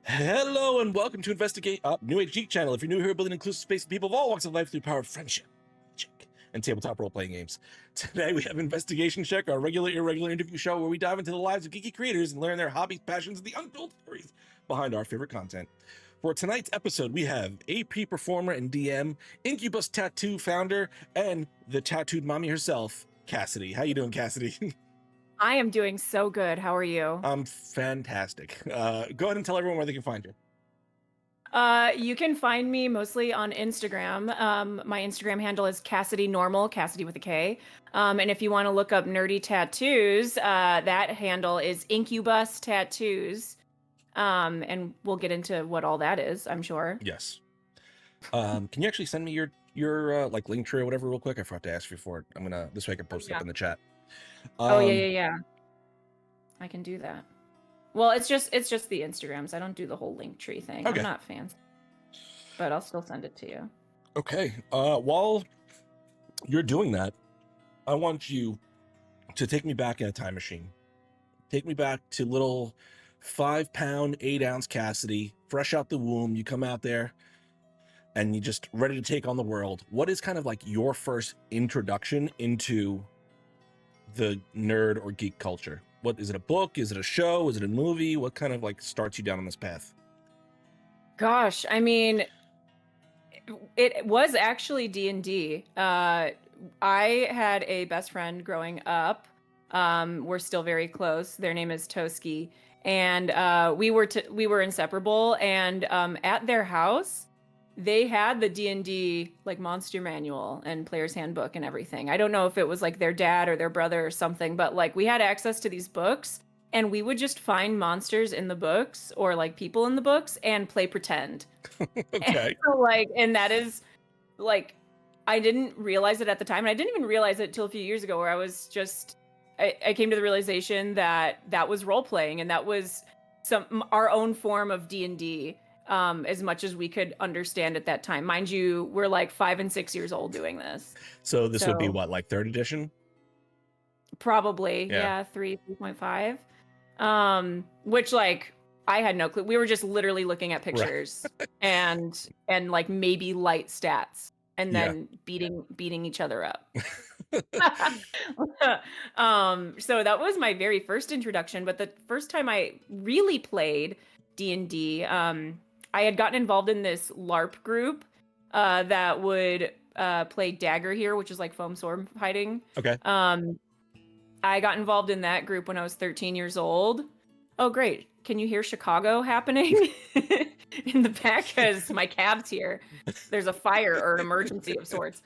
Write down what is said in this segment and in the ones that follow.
Hello and welcome to Investigate New Age Geek Channel. If you're new here, building inclusive space for people of all walks of life through the power of friendship, magic, and tabletop role-playing games. Today we have Investigation Check, our regular irregular interview show where we dive into the lives of geeky creators and learn their hobbies, passions, and the untold stories behind our favorite content. For tonight's episode, we have AP performer and DM, Incubus Tattoo founder, and the tattooed mommy herself, Cassidy. How you doing, Cassidy? I am doing so good. How are you? I'm fantastic. Go ahead and tell everyone where they can find you. You can find me mostly on Instagram. My Instagram handle is KassidyNormal, Cassidy with a K. And if you want to look up nerdy tattoos, that handle is Incubus Tattoos. And we'll get into what all that is, I'm sure. Yes. Can you actually send me your like link tree or whatever real quick? I forgot to ask you for it. I'm gonna this way I can post it up in the chat. Yeah. I can do that. Well, it's just the Instagrams. I don't do the whole link tree thing. Okay. I'm not fancy, but I'll still send it to you. Okay. While you're doing that, I want you to take me back in a time machine. Take me back to little 5-pound, 8-ounce Cassidy, fresh out the womb. You come out there and you're just ready to take on the world. What is kind of like your first introduction into the nerd or geek culture? What is it? A book? Is it a show? Is it a movie? What kind of like starts you down on this path? Gosh, I mean, it was actually D&D. I had a best friend growing up. We're still very close. Their name is Toski, and we were inseparable. And at their house, they had the D&D like monster manual and player's handbook and everything. I don't know if it was like their dad or their brother or something, but like we had access to these books and we would just find monsters in the books or like people in the books and play pretend. Okay. And that is like, I didn't realize it at the time. And I didn't even realize it till a few years ago where I came to the realization that was role playing and that was our own form of D&D. As much as we could understand at that time. Mind you, we're like 5 and 6 years old doing this. So this would be what, like 3rd edition? Probably, yeah 3.5. Which like I had no clue. We were just literally looking at pictures and like maybe light stats and then beating each other up. So that was my very first introduction, but the first time I really played D&D, I had gotten involved in this LARP group that would play Dagger here, which is like foam sword fighting. Okay. I got involved in that group when I was 13 years old. Oh, great. Can you hear Chicago happening in the back? Because my cab's here. There's a fire or an emergency of sorts.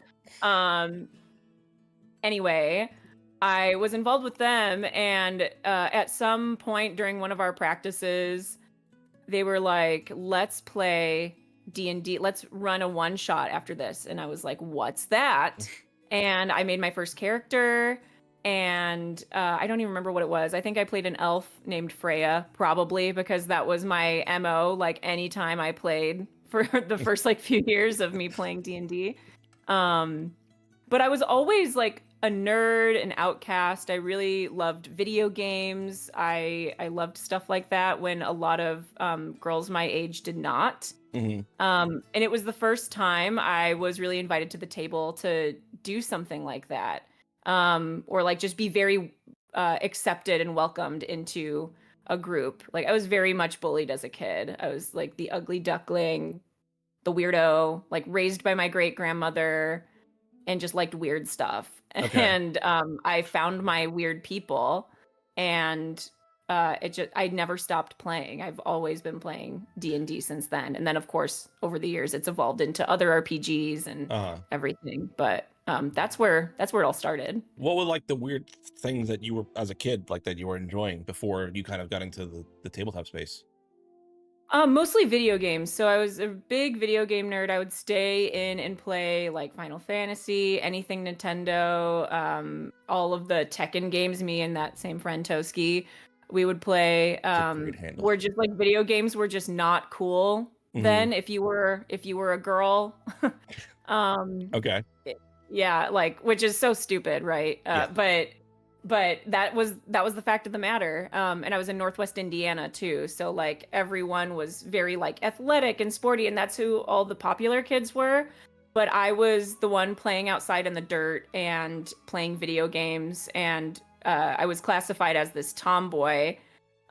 Anyway, I was involved with them, and at some point during one of our practices, they were like, let's play D&D. Let's run a one-shot after this. And I was like, what's that? And I made my first character, and I don't even remember what it was. I think I played an elf named Freya, probably, because that was my MO, like, anytime I played for the first, like, few years of me playing D&D. But I was always, like, a nerd, an outcast. I really loved video games. I loved stuff like that when a lot of girls my age did not. Mm-hmm. And it was the first time I was really invited to the table to do something like that. Or like just be very accepted and welcomed into a group. Like I was very much bullied as a kid. I was like the ugly duckling, the weirdo, like raised by my great grandmother, and just liked weird stuff. Okay. And I found my weird people, and I never stopped playing. I've always been playing D&D since then. And then of course, over the years, it's evolved into other RPGs and everything. But that's where it all started. What were like the weird things that you were as a kid, like that you were enjoying before you kind of got into the tabletop space? Mostly video games. So I was a big video game nerd. I would stay in and play like Final Fantasy, anything Nintendo, all of the Tekken games. Me and that same friend Toski, we would play. We're just like video games were just not cool then. If you were a girl, okay. Yeah, like which is so stupid, right? But but that was the fact of the matter. And I was in Northwest Indiana too, so like everyone was very like athletic and sporty, and that's who all the popular kids were. But I was the one playing outside in the dirt and playing video games, and I was classified as this tomboy.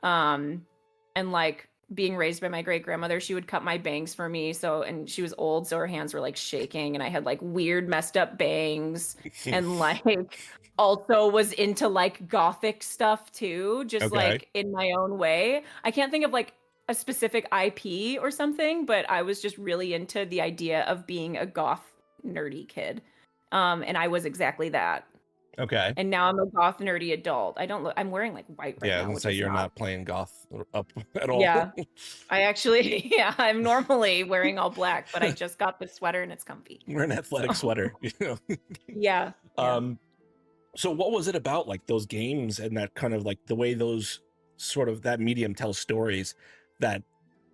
And like being raised by my great grandmother, she would cut my bangs for me. So, and she was old, so her hands were like shaking, and I had like weird, messed up bangs, and like also was into like gothic stuff too, just Okay. like in my own way. I can't think of like a specific IP or something, but I was just really into the idea of being a goth nerdy kid. And I was exactly that. Okay. And now I'm a goth nerdy adult. I don't look, I'm wearing like white right Yeah, I was now, gonna which say is you're not. not playing goth up at all. Yeah. I actually, yeah, I'm normally wearing all black, but I just got this sweater and it's comfy. We're an So, athletic sweater, you know. yeah, yeah. So what was it about like those games and that kind of like the way those sort of that medium tells stories that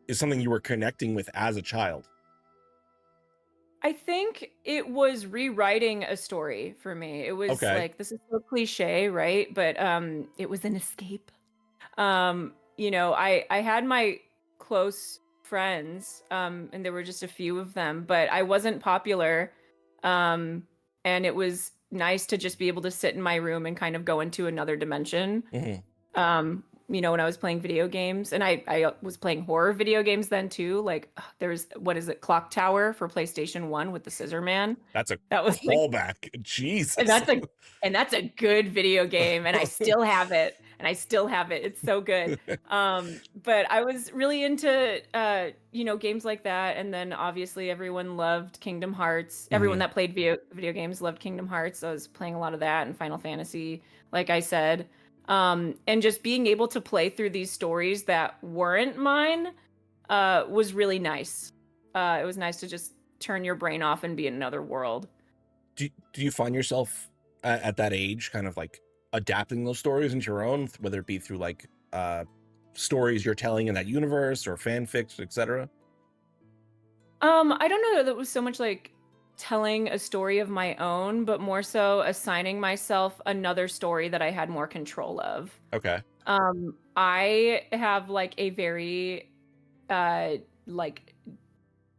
is something you were connecting with as a child? I think it was rewriting a story for me. It was Okay. like, this is so cliche, right? But it was an escape. I had my close friends, and there were just a few of them, but I wasn't popular. Um, and it was nice to just be able to sit in my room and kind of go into another dimension. Hmm. When I was playing video games, and I was playing horror video games then too. Like there's what is it, Clock Tower for PlayStation 1 with the Scissor Man. That's a That was like callback. and Jesus. that's a good video game, and I still have it. And I still have it. It's so good. But I was really into games like that. And then obviously everyone loved Kingdom Hearts. Everyone Hmm. that played video games loved Kingdom Hearts. So I was playing a lot of that and Final Fantasy, like I said. And just being able to play through these stories that weren't mine was really nice. It was nice to just turn your brain off and be in another world. Do you find yourself at that age kind of like adapting those stories into your own, whether it be through like stories you're telling in that universe or fanfics, etc.? I don't know that it was so much like telling a story of my own, but more so assigning myself another story that I had more control of. Okay. I have like a very like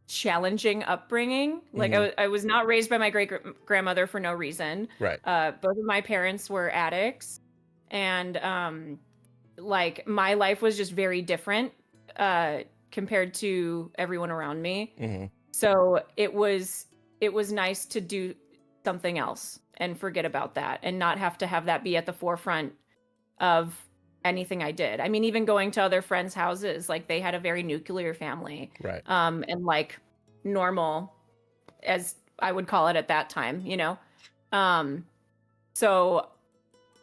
challenging upbringing. Like Hmm. I was not raised by my great grandmother for no reason. Right. Both of my parents were addicts, and like my life was just very different compared to everyone around me. Hmm. So it was nice to do something else and forget about that and not have to have that be at the forefront of anything I did. I mean, even going to other friends' houses, like they had a very nuclear family, Right. and like normal, as I would call it at that time. Um, so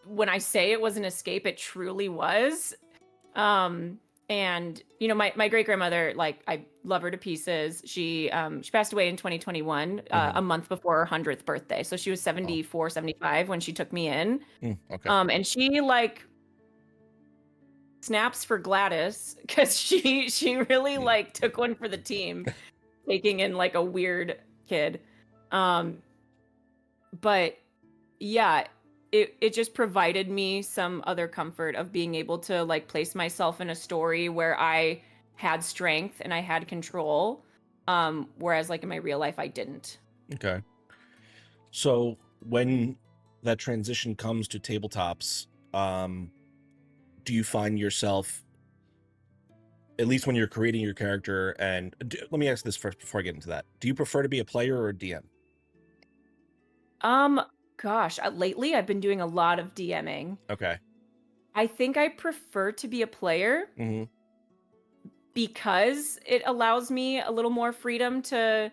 when I say it was an escape, it truly was. And my great grandmother, like I love her to pieces. She passed away in 2021, Hmm. a month before her 100th birthday. So she was Oh. 74, 75 when she took me in. Okay. And she like snaps for Gladys because she really Mm. like took one for the team, taking in like a weird kid. Um, but yeah, it just provided me some other comfort of being able to like place myself in a story where I had strength and I had control. Whereas like in my real life I didn't. Okay. So when that transition comes to tabletops, do you find yourself, at least when you're creating your character, and let me ask this first before I get into that. Do you prefer to be a player or a DM? Um, Gosh, lately I've been doing a lot of DMing. Okay. I think I prefer to be a player Hmm. because it allows me a little more freedom to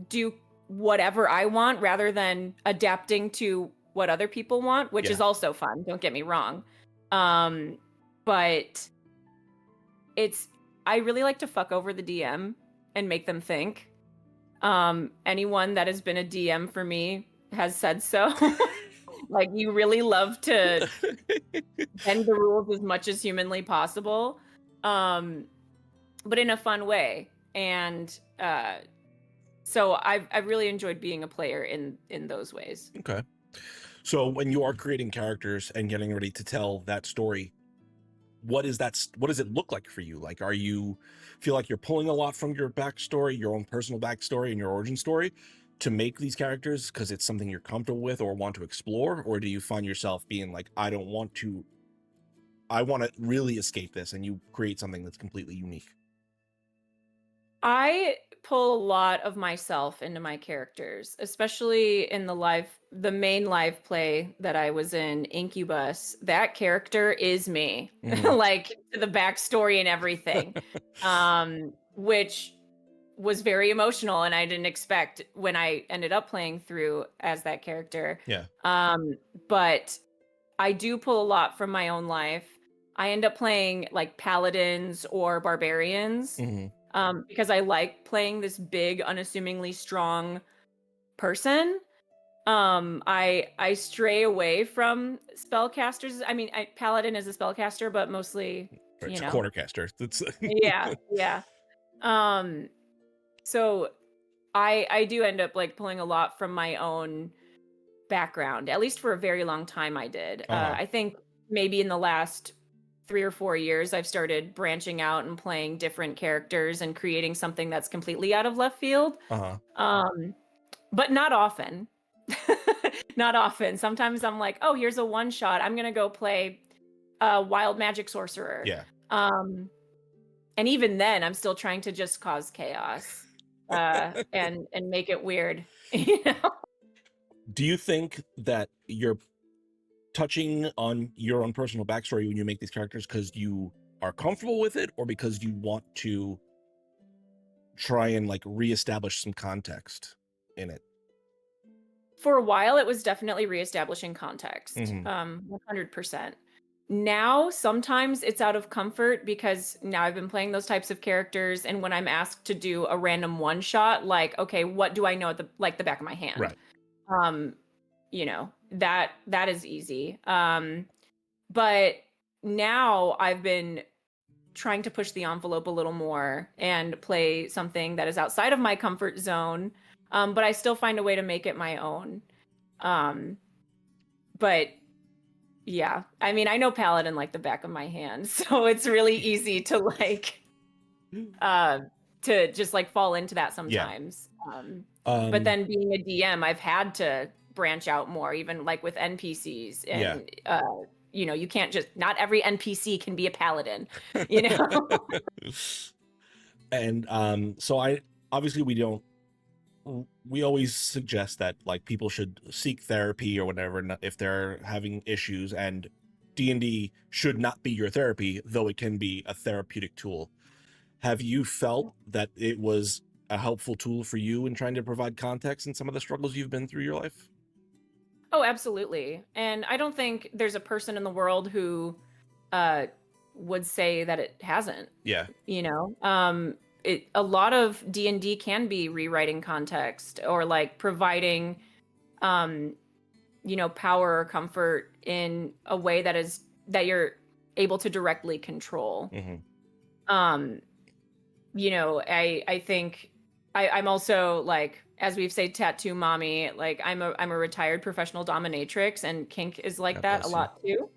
do whatever I want rather than adapting to what other people want, which Yeah. is also fun, don't get me wrong. Um, but it's I really like to fuck over the DM and make them think. Anyone that has been a DM for me has said so. Like you really love to bend the rules as much as humanly possible. Um, but in a fun way. And so I've really enjoyed being a player in those ways. Okay. So when you are creating characters and getting ready to tell that story, what does it look like for you? Like, are you feel like you're pulling a lot from your backstory, your own personal backstory and your origin story to make these characters because it's something you're comfortable with or want to explore? Or do you find yourself being like, I want to really escape this, and you create something that's completely unique? I pull a lot of myself into my characters, especially in the main live play that I was in, Incubus. That character is me, Mhm. like the backstory and everything, which was very emotional, and I didn't expect when I ended up playing through as that character. Yeah. Um, but I do pull a lot from my own life. I end up playing like paladins or barbarians Mhm. because I like playing this big, unassumingly strong person. I stray away from spellcasters. I mean, paladin is a spellcaster, but mostly, Right, you it's a know, corner caster. That's yeah, yeah. Um, so I do end up like pulling a lot from my own background. At least for a very long time, I did. uh-huh. I think maybe in the last 3 or 4 years, I've started branching out and playing different characters and creating something that's completely out of left field. Uh-huh. Um, but not often. Not often. Sometimes I'm like, oh, here's a one shot. I'm gonna go play a wild magic sorcerer. Yeah. Um, and even then, I'm still trying to just cause chaos and make it weird. You know? Do you think that you're touching on your own personal backstory when you make these characters because you are comfortable with it, or because you want to try and like reestablish some context in it? For a while, it was definitely reestablishing context, Hmm. 100%. Now, sometimes it's out of comfort because now I've been playing those types of characters, and when I'm asked to do a random one shot, like, okay, what do I know at the back of my hand? Right. Um, that is easy. But now I've been trying to push the envelope a little more and play something that is outside of my comfort zone, but I still find a way to make it my own. Um, but yeah, I mean, I know Paladin like the back of my hand, so it's really easy to uh, to just like fall into that Yeah. sometimes. But Um, then being a DM, I've had to branch out more, even like with NPCs, yeah. and you can't just not every NPC can be a paladin, you know. And so I obviously we don't we always suggest that like people should seek therapy or whatever if they're having issues, and D&D should not be your therapy, though it can be a therapeutic tool. Have you felt that it was a helpful tool for you in trying to provide context in some of the struggles you've been through your life? Oh, absolutely. And I don't think there's a person in the world who uh, would say that it hasn't. Yeah. You know, a lot of D&D can be rewriting context or like providing, um, power or comfort in a way that you're able to directly control. Hmm. Um, I think I'm also like, as we've said, tattoo mommy. Like I'm a retired professional dominatrix, and kink is like God that a bless you.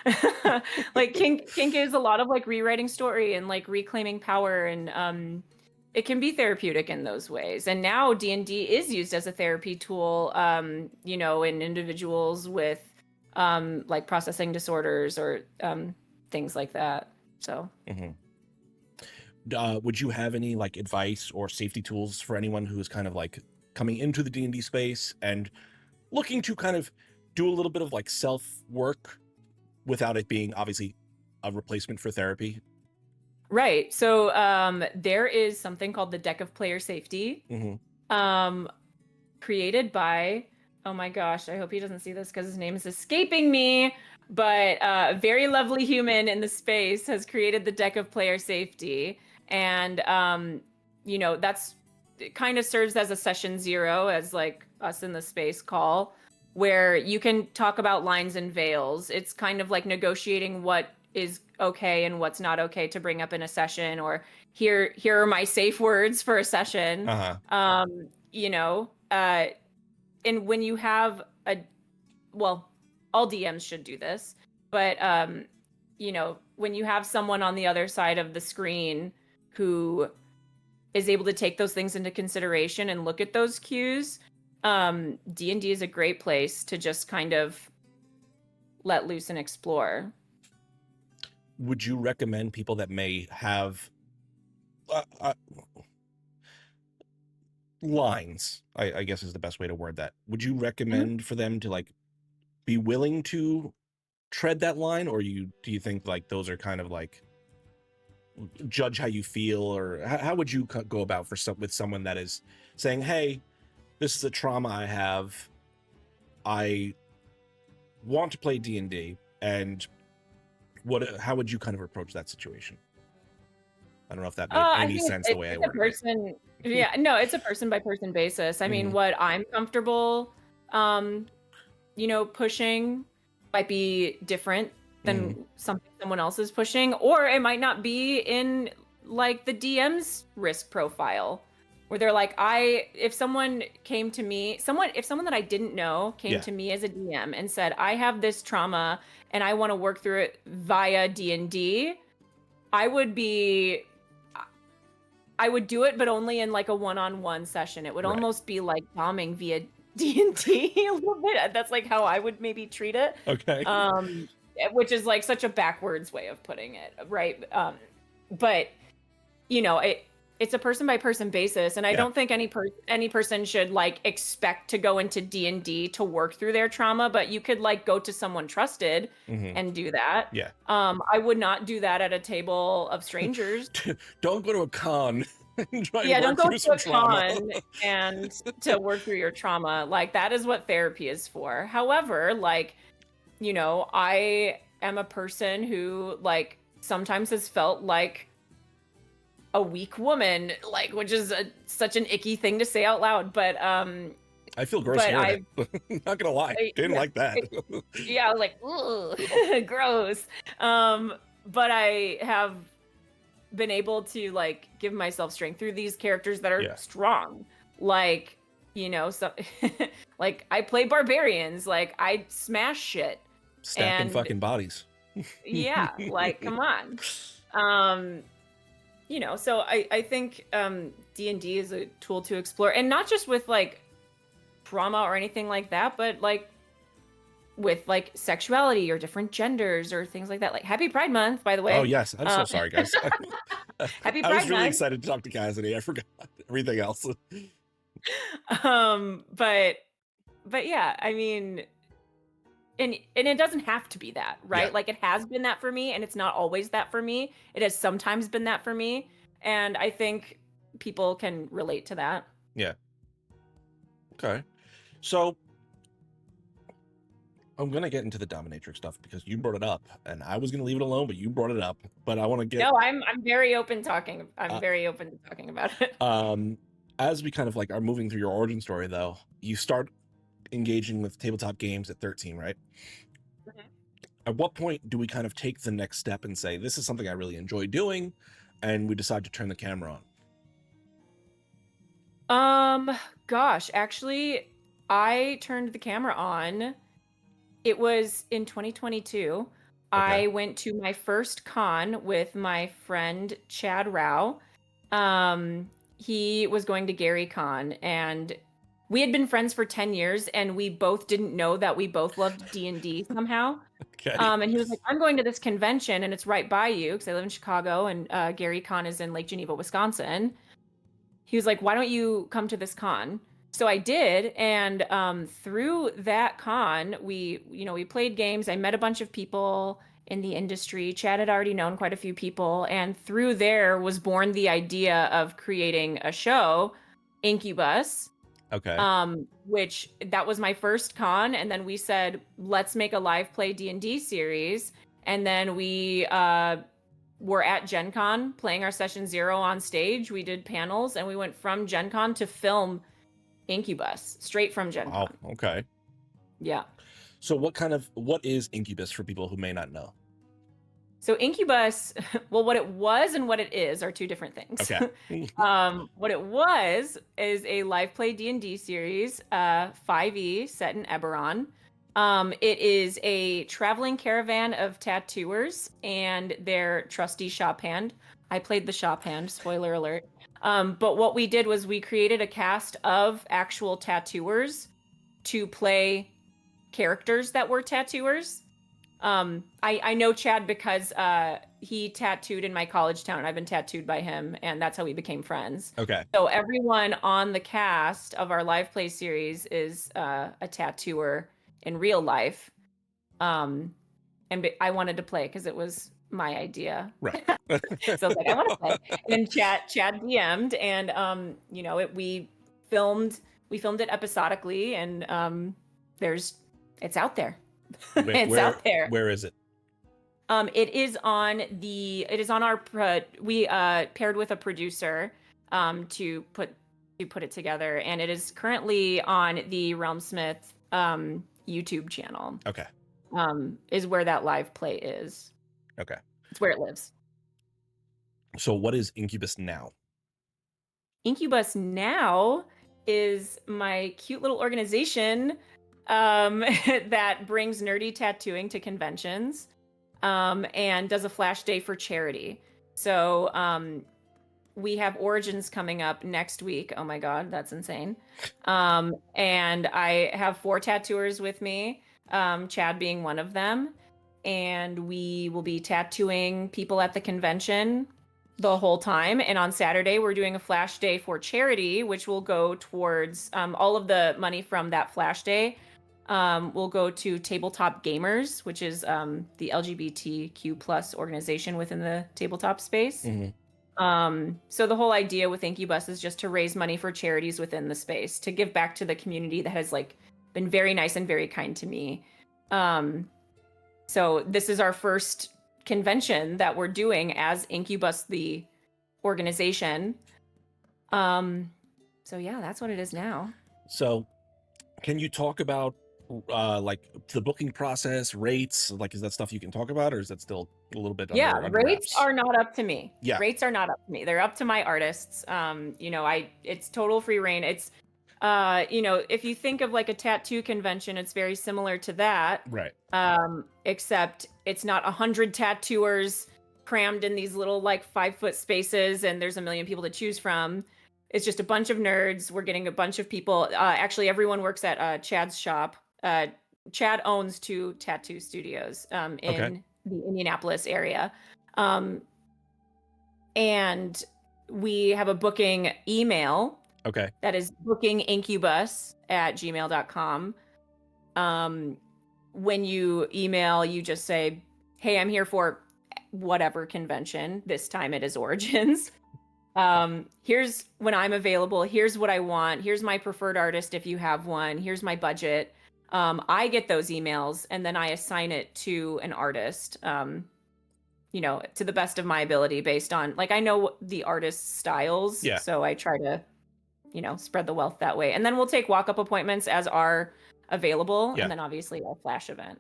lot too. Like kink is a lot of like rewriting story and like reclaiming power, and it can be therapeutic in those ways. And now D&D is used as a therapy tool, in individuals with like processing disorders or things like that. So Hmm. Would you have any like advice or safety tools for anyone who is kind of like coming into the D&D space and looking to kind of do a little bit of like self work without it being obviously a replacement for therapy? right. So there is something called the Deck of Player Safety, Hmm. um, created by, oh my gosh, I hope he doesn't see this because his name is escaping me. But a very lovely human in the space has created the Deck of Player Safety. And, that's it kind of serves as a session zero, as like us in the space call, where you can talk about lines and veils. It's kind of like negotiating what is okay and what's not okay to bring up in a session, or here are my safe words for a session. Uh-huh. Um, you know, uh, and when you have well, all DMs should do this, but you know, when you have someone on the other side of the screen who is able to take those things into consideration and look at those cues, D&D is a great place to just kind of let loose and explore. Would you recommend people that may have lines, I guess is the best way to word that, would you recommend for them to like be willing to tread that line, or do you think like those are kind of like judge how you feel, or how would you go about with someone that is saying, hey, this is a trauma I have, I want to play D&D, and how would you kind of approach that situation? I don't know if that made any sense the way I worded it. Yeah, no, it's a person by person basis. I mean, what I'm comfortable, you know, pushing might be different than something someone else is pushing, or it might not be in like the DM's risk profile, where they're like, if someone came to me, if someone that I didn't know came to me as a DM and said, I have this trauma and I want to work through it via D&D, I would do it, but only in like a one-on-one session. It would almost be like bombing via D&D a little bit. That's like how I would maybe treat it. Okay. Which is like such a backwards way of putting it, right? But you know, it's a person by person basis, and I don't think any person should like expect to go into D&D to work through their trauma, but you could like go to someone trusted and do that. Yeah. I would not do that at a table of strangers. Don't go to a con. Don't go to a con and to work through your trauma. Like, that is what therapy is for. However, like, you know, I am a person who like sometimes has felt like a weak woman, like, which is such an icky thing to say out loud, but I feel gross hearing it. Not gonna lie, didn't like that. I was like, ooh, gross. But I have been able to like give myself strength through these characters that are strong, like, you know, so like I play barbarians, like I smash shit, stacking fucking bodies. Like, come on. You know, so I think D&D is a tool to explore, and not just with like trauma or anything like that, but like with like sexuality or different genders or things like that. Like, happy Pride Month, by the way. Oh yes, I'm so sorry, guys. Happy Pride I was really Month. excited to talk to Cassidy. I forgot everything else. But yeah, I mean, and it doesn't have to be that, right? Like, it has been that for me, and it's not always that for me. It has sometimes been that for me, and I think people can relate to that. Yeah. Okay. So I'm gonna get into the dominatrix stuff because you brought it up, and I was gonna leave it alone, but you brought it up. But I want to get. No, I'm very open talking. I'm very open to talking about it. As we kind of like are moving through your origin story, though, you start engaging with tabletop games at 13, right? At what point do we kind of take the next step and say, this is something I really enjoy doing, and we decide to turn the camera on? Gosh, actually, I turned the camera on. It was in 2022. Okay. I went to my first con with my friend Chad Rao. He was going to Gary Con, and we had been friends for 10 years, and we both didn't know that we both loved D&D somehow. Okay. And he was like, I'm going to this convention, and it's right by you, because I live in Chicago, and Gary Con is in Lake Geneva, Wisconsin. He was like, why don't you come to this con? So I did, and through that con, we played games. I met a bunch of people in the industry. Chad had already known quite a few people, and through there was born the idea of creating a show, Incubus. Okay. Which that was my first con, and then we said, let's make a live play D&D series, and then we were at Gen Con playing our session 0 on stage. We did panels, and we went from Gen Con to film Incubus straight from Gen Con. Okay. Yeah. So what is Incubus for people who may not know? So Incubus, well, what it was and what it is are two different things. Okay. What it was is a live play D&D series, 5e, set in Eberron. It is a traveling caravan of tattooers and their trusty shop hand. I played the shop hand, spoiler alert. But what we did was we created a cast of actual tattooers to play characters that were tattooers. I know Chad because he tattooed in my college town. I've been tattooed by him, and that's how we became friends. Okay. So everyone on the cast of our live play series is a tattooer in real life. And I wanted to play because it was my idea. Right. So I was like, I want to play. And Chad DM'd, and you know, we filmed it episodically, and it's out there. It's out there. Where is it? It is on our we paired with a producer to put it together, and it is currently on the Realmsmith YouTube channel. Okay. Is where that live play is. Okay. It's where it lives. So what is Incubus Now? Incubus Now is my cute little organization that brings nerdy tattooing to conventions and does a flash day for charity. So we have Origins coming up next week. Oh my God, that's insane. And I have 4 tattooers with me, Chad being one of them. And we will be tattooing people at the convention the whole time. And on Saturday, we're doing a flash day for charity, which will go towards all of the money from that flash day will go to Tabletop Gamers, which is the LGBTQ plus organization within the tabletop space. Mm-hmm. So the whole idea with Incubus is just to raise money for charities within the space, to give back to the community that has like been very nice and very kind to me. So this is our first convention that we're doing as Incubus, the organization. So yeah, that's what it is now. So can you talk about like the booking process, rates? Like, is that stuff you can talk about, or is that still a little bit under rates wraps? are not up to me. Yeah. Rates are not up to me. They're up to my artists. You know, it's total free reign. It's you know, if you think of like a tattoo convention, it's very similar to that. Right. Except it's not 100 tattooers crammed in these little like 5-foot spaces and there's a million people to choose from. It's just a bunch of nerds. We're getting a bunch of people. Actually, everyone works at Chad's shop. Chad owns 2 tattoo studios in the Indianapolis area. And we have a booking email. Okay. That is bookingincubus@gmail.com. When you email, you just say, hey, I'm here for whatever convention. This time it is Origins. Here's when I'm available. Here's what I want. Here's my preferred artist if you have one. Here's my budget. I get those emails and then I assign it to an artist, you know, to the best of my ability based on, like, I know the artist's styles. Yeah. So I try to, you know, spread the wealth that way. And then we'll take walk-up appointments as are available. Yeah. And then obviously our flash event.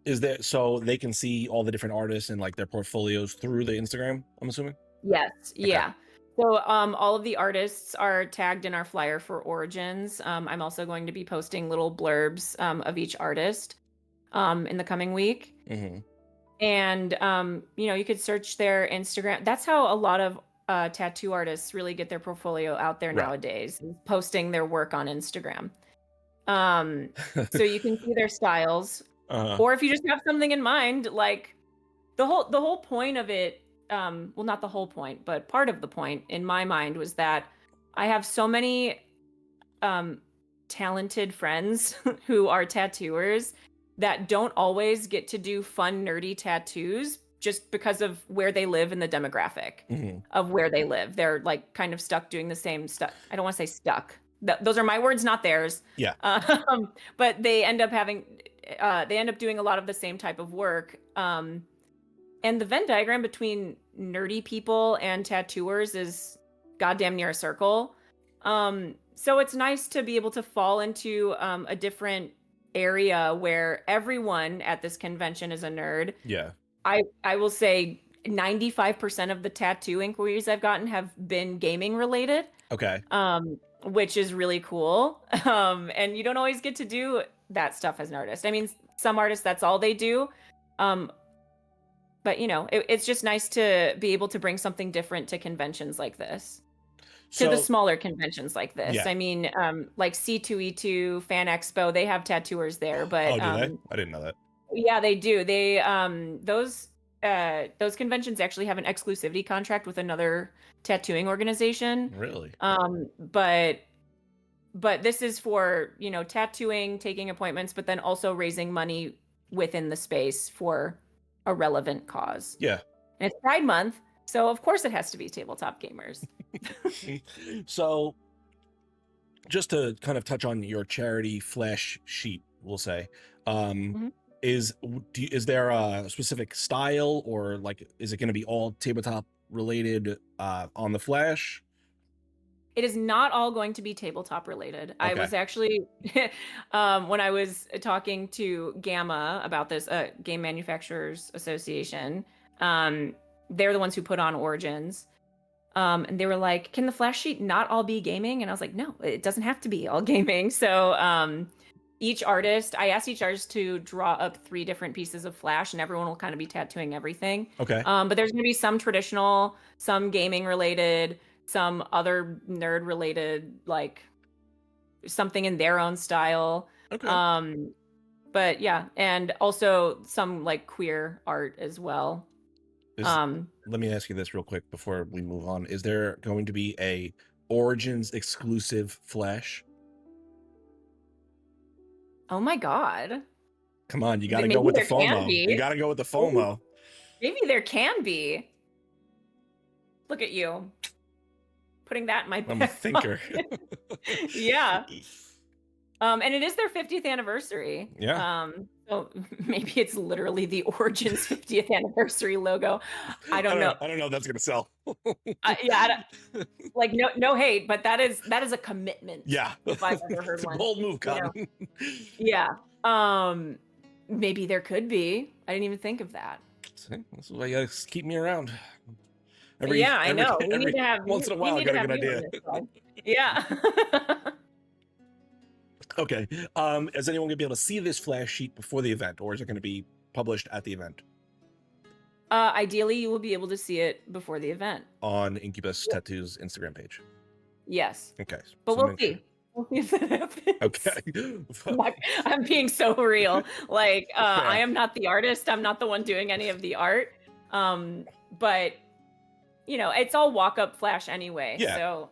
Is there, so they can see all the different artists and like their portfolios through the Instagram, I'm assuming? Yes. Okay. Yeah. So all of the artists are tagged in our flyer for Origins. I'm also going to be posting little blurbs of each artist in the coming week. Mm-hmm. And, you know, you could search their Instagram. That's how a lot of tattoo artists really get their portfolio out there nowadays, posting their work on Instagram. So you can see their styles. Or if you just have something in mind, like the whole point of it, well, not the whole point, but part of the point in my mind was that I have so many talented friends who are tattooers that don't always get to do fun, nerdy tattoos just because of where they live and the demographic of where they live. They're like kind of stuck doing the same stuff. I don't want to say stuck. Those are my words, not theirs. Yeah. But they end up doing a lot of the same type of work. And the Venn diagram between nerdy people and tattooers is goddamn near a circle. So it's nice to be able to fall into a different area where everyone at this convention is a nerd. Yeah. I will say 95% of the tattoo inquiries I've gotten have been gaming related. Okay. which is really cool. And you don't always get to do that stuff as an artist. I mean, some artists, that's all they do. Um, but it's just nice to be able to bring something different to conventions like this. To the So smaller conventions like this. yeah. I mean, like C2E2, Fan Expo, they have tattooers there, but Oh, do they? I didn't know that. yeah, they do. They those conventions actually have an exclusivity contract with another tattooing organization. Really? But this is for, tattooing, taking appointments, but then also raising money within the space for a relevant cause. Yeah. And it's Pride Month, so of course it has to be tabletop gamers. So just to kind of touch on your charity flash sheet, we'll say, Mhm. is there a specific style, or like, is it going to be all tabletop related on the flash? It is not all going to be tabletop related. I Okay. was actually, when I was talking to Gamma about this, Game Manufacturers Association, they're the ones who put on Origins. And they were like, can the flash sheet not all be gaming? And I was like, no, it doesn't have to be all gaming. So I asked each artist to draw up 3 different pieces of flash, and everyone will kind of be tattooing everything. Okay. But there's going to be some traditional, some gaming related, some other nerd related, like something in their own style. Okay. But yeah, and also some like queer art as well. Let me ask you this real quick before we move on. Is there going to be a Origins exclusive flash? Oh my God. Come on, you got to Maybe go with the there can FOMO. be. You got to go with the FOMO. Maybe there can be. Look at you. Putting that in my I'm a back thinker. pocket. Yeah. And it is their 50th anniversary. Yeah. So maybe it's literally the Origins 50th anniversary logo. I don't know. I don't know if that's gonna sell. Yeah, like no hate, but that is a commitment. Yeah. If I've ever heard It's a one. bold move, Cotton. Yeah. Maybe there could be. I didn't even think of that. See, this is why you gotta keep me around. Yeah, I know. We need to have once in a while, I got a good idea. Yeah. Okay. Is anyone gonna be able to see this flash sheet before the event, or is it going to be published at the event? Ideally, you will be able to see it before the event. On Incubus Tattoo's Instagram page. Yes. Okay. But so we'll see. Sure. We'll see if that happens. Okay. I'm being so real. Like, Fair. I am not the artist. I'm not the one doing any of the art. But it's all walk-up flash anyway. Yeah. So,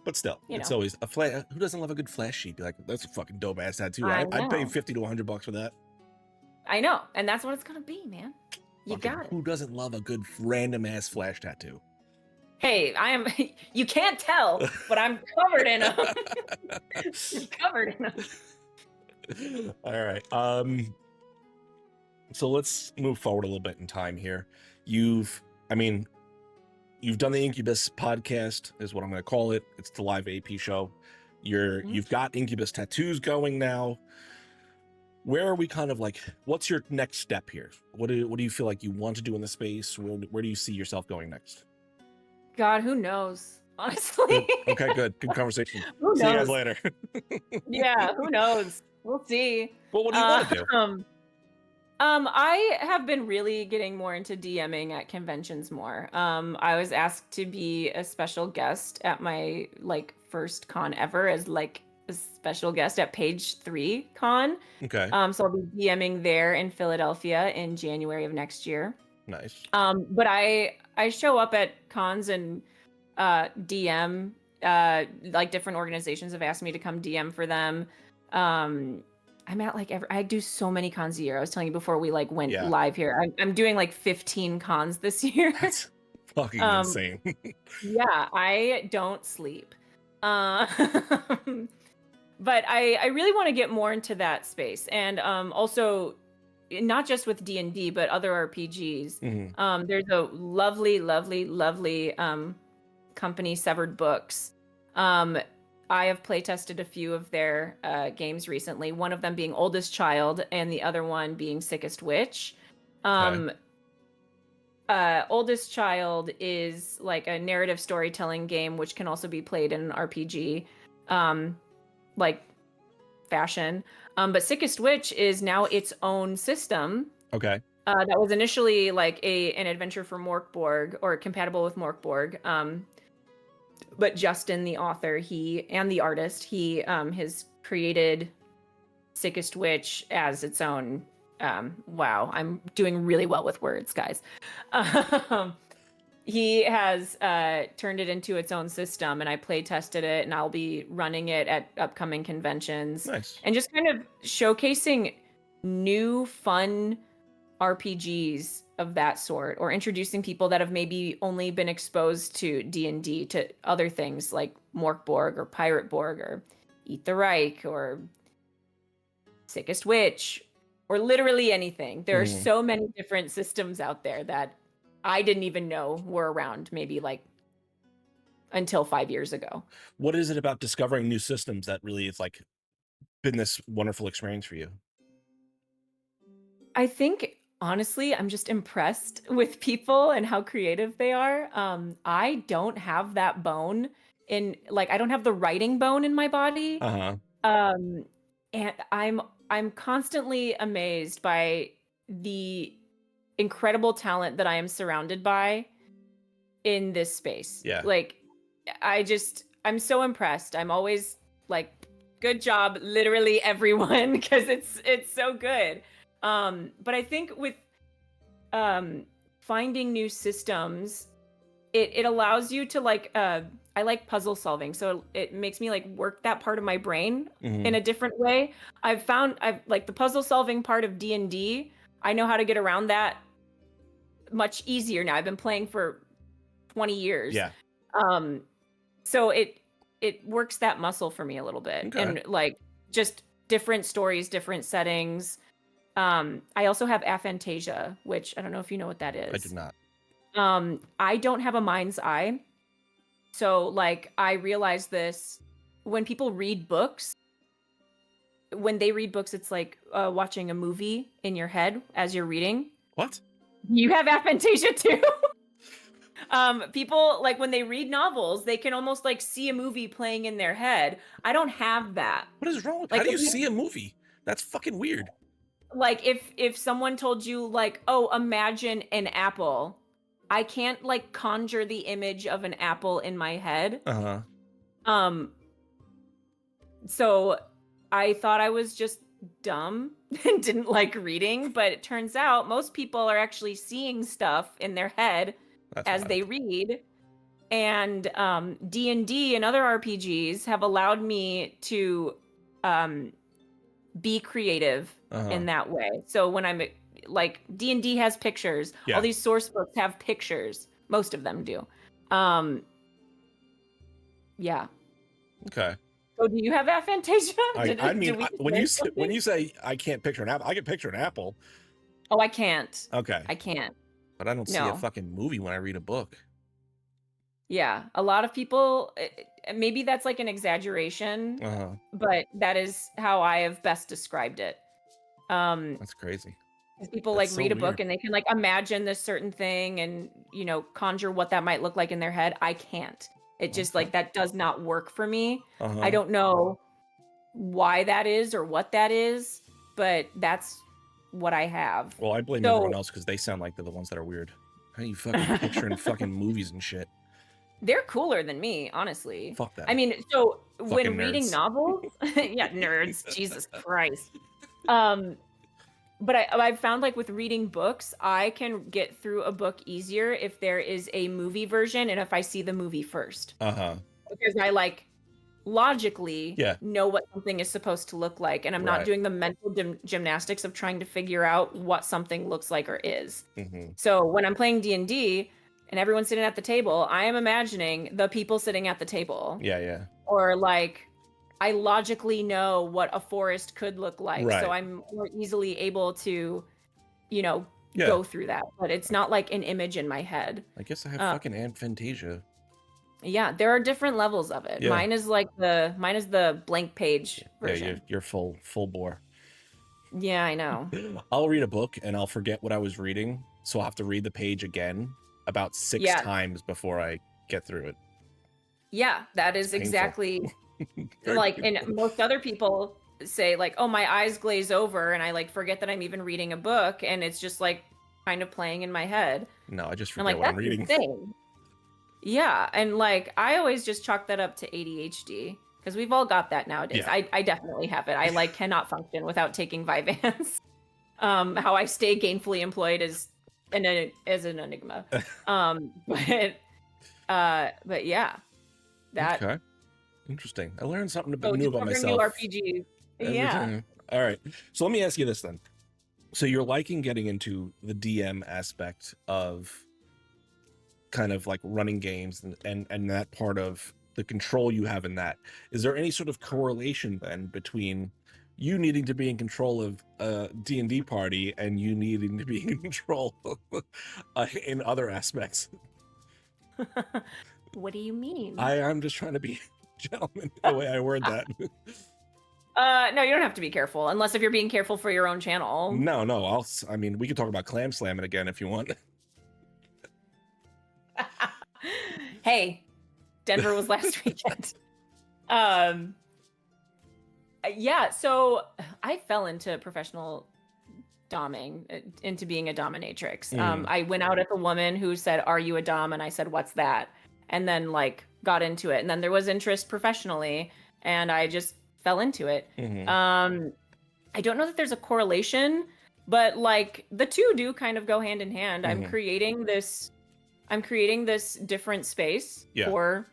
but still, it's always a flash. Who doesn't love a good flash sheet? Be like, that's a fucking dope ass tattoo. I'd pay $50 to $100 for that. I know, and that's what it's gonna be, man. You got it. Who doesn't love a good random ass flash tattoo? Hey, I am. You can't tell, but I'm covered in them. Covered in them. All right. So let's move forward a little bit in time here. You've done the Incubus podcast, is what I'm going to call it. It's the live AP show. You've got Incubus tattoos going now. Where are we kind of like, what's your next step here? What do you feel like you want to do in the space? Where do you see yourself going next? God, who knows? Honestly. Okay, good conversation. Who knows? See you guys later. Yeah, who knows? We'll see. Well, what do you want to do? I have been really getting more into DMing at conventions more. I was asked to be a special guest at my first con ever as a special guest at Page 3 Con. Okay. So I'll be DMing there in Philadelphia in January of next year. Nice. But I show up at cons and DM. Different organizations have asked me to come DM for them. I'm at I do so many cons a year. I was telling you before we went live here. I'm doing 15 cons this year. That's fucking insane. Yeah, I don't sleep. But I really want to get more into that space, and also not just with D&D but other RPGs. Mm-hmm. There's a lovely company, Severed Books. I have playtested a few of their games recently, one of them being Oldest Child and the other one being Sickest Witch. Okay. Oldest Child is like a narrative storytelling game which can also be played in an RPG. like fashion. But Sickest Witch is now its own system. Okay. That was initially like an adventure for Morkborg, or compatible with Morkborg. But Justin, the author, he and the artist, he has created Sickest Witch as its own. Wow, I'm doing really well with words, guys. He has turned it into its own system, and I play tested it, and I'll be running it at upcoming conventions. Nice. And just kind of showcasing new fun RPGs of that sort, or introducing people that have maybe only been exposed to D&D to other things like Morkborg or Pirate Borg or Eat the Reich or Sickest Witch, or literally anything. There are so many different systems out there that I didn't even know were around, maybe like until 5 years ago. What is it about discovering new systems that really it's like been this wonderful experience for you? I think honestly, I'm just impressed with people and how creative they are. I don't have that bone in, like, I don't have the writing bone in my body. Uh-huh. And I'm constantly amazed by the incredible talent that I am surrounded by in this space. Yeah. Like, I'm so impressed. I'm always like, good job, literally everyone, because it's so good. But I think with finding new systems, it allows you to like I like puzzle solving, so it makes me like work that part of my brain in a different way. I've like the puzzle solving part of D&D, I know how to get around that much easier now. I've been playing for 20 years. Yeah. So it works that muscle for me a little bit. Okay. And like just different stories, different settings. I also have aphantasia, which I don't know if you know what that is. I did not. I don't have a mind's eye. So like I realized this when people read books. When they read books, it's like watching a movie in your head as you're reading. What? You have aphantasia too? People, like when they read novels, they can almost like see a movie playing in their head. I don't have that. What is wrong with Like, how do you see a movie? That's fucking weird. Like if someone told you like, oh, imagine an apple, I can't like conjure the image of an apple in my head. So I thought I was just dumb and didn't like reading, but it turns out most people are actually seeing stuff in their head as they read. And D&D and other RPGs have allowed me to be creative in that way. So when I'm like, D&D has pictures. Yeah. All these source books have pictures. Most of them do. Yeah. Okay. So do you have aphantasia? I mean, when you say I can't picture an apple, I can picture an apple. Oh, I can't. Okay. I can't. But I don't see a fucking movie when I read a book. Yeah, a lot of people, maybe that's like an exaggeration, but that is how I have best described it. That's crazy. People like read a book and they can like imagine this certain thing and, you know, conjure what that might look like in their head. I can't. It just like that does not work for me. I don't know why that is or what that is, but that's what I have. Well, I blame everyone else because they sound like they're the ones that are weird. How are you fucking picturing fucking movies and shit? They're cooler than me, honestly. Fuck that. I mean, so fucking when nerds. reading novels, yeah, nerds, Jesus Christ. But I've found like with reading books, I can get through a book easier if there is a movie version and if I see the movie first. Because I like logically know what something is supposed to look like, and I'm not doing the mental gymnastics of trying to figure out what something looks like or is. So when I'm playing D&D and everyone's sitting at the table, I am imagining the people sitting at the table. Yeah. Or like I logically know what a forest could look like. So I'm more easily able to, you know, go through that. But it's not like an image in my head. I guess I have fucking aphantasia. Yeah, there are different levels of it. Mine is like mine is the blank page version. Yeah, you're full bore. Yeah, I know. I'll read a book and I'll forget what I was reading, so I'll have to read the page again about 6 times before I get through it. Yeah, that is exactly Very Like, good. and most other people say like, oh, my eyes glaze over and I like forget that I'm even reading a book and it's just like kind of playing in my head. No, I just I'm forget like, what I'm that's reading. insane. Yeah. And like, I always just chalk that up to ADHD because we've all got that nowadays. Yeah. I definitely have it. I like cannot function without taking Vyvanse. How I stay gainfully employed is an enigma. But yeah, that. Okay. Interesting. I learned something So new about discovering new myself RPGs. every Yeah. time. All right. So let me ask you this then. So you're liking getting into the DM aspect of kind of like running games and that part of the control you have in that. Is there any sort of correlation then between you needing to be in control of a D&D party and you needing to be in control in other aspects? What do you mean? I'm just trying to be gentleman the way I word that. No, you don't have to be careful unless if you're being careful for your own channel. No, I mean, we could talk about clam slamming again if you want. Hey, Denver was last weekend. Um, yeah, so I fell into professional doming, into being a dominatrix. I went out at the woman who said, "Are you a dom?" And I said, "What's that?" And then like got into it, and then there was interest professionally, and I just fell into it. I don't know that there's a correlation, but like the two do kind of go hand in hand. I'm creating this different space for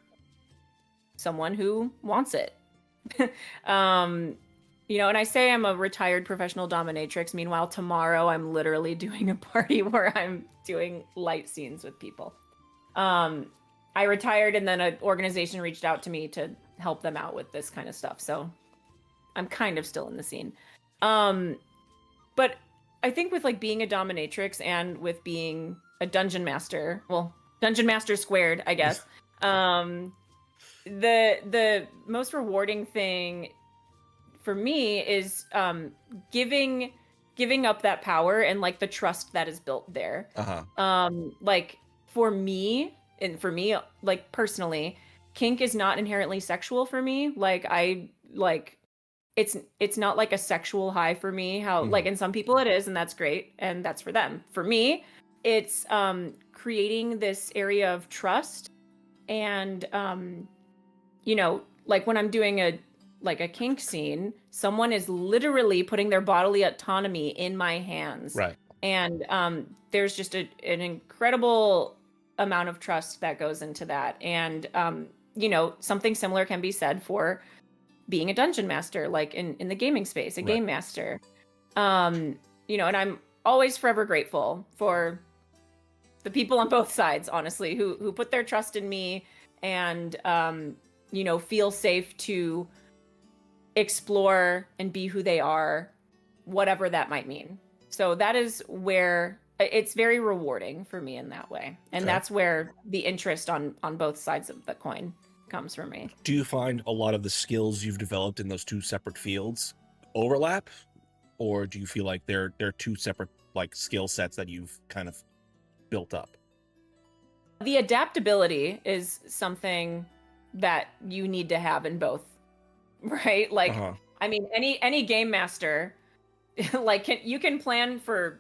someone who wants it. And I say I'm a retired professional dominatrix. Meanwhile, tomorrow I'm literally doing a party where I'm doing light scenes with people. I retired and then an organization reached out to me to help them out with this kind of stuff. So I'm kind of still in the scene. But I think with like being a dominatrix and with being a dungeon master, well, dungeon master squared, I guess. The most rewarding thing for me is giving up that power and like the trust that is built there. Like for me like personally, kink is not inherently sexual for me. Like it's not like a sexual high for me, how like in some people it is, and that's great and that's for them. For me, it's creating this area of trust and like when I'm doing a kink scene, someone is literally putting their bodily autonomy in my hands. Right. And there's just an incredible amount of trust that goes into that. And something similar can be said for being a dungeon master, like in the gaming space, a game master. And I'm always forever grateful for the people on both sides, honestly, who put their trust in me and feel safe to explore and be who they are, whatever that might mean. So that is where it's very rewarding for me in that way. And that's where the interest on both sides of the coin comes from me. Do you find a lot of the skills you've developed in those two separate fields overlap, or do you feel like they're two separate like skill sets that you've kind of built up? The adaptability is something that you need to have in both, right? Like, I mean, any game master, like you can plan for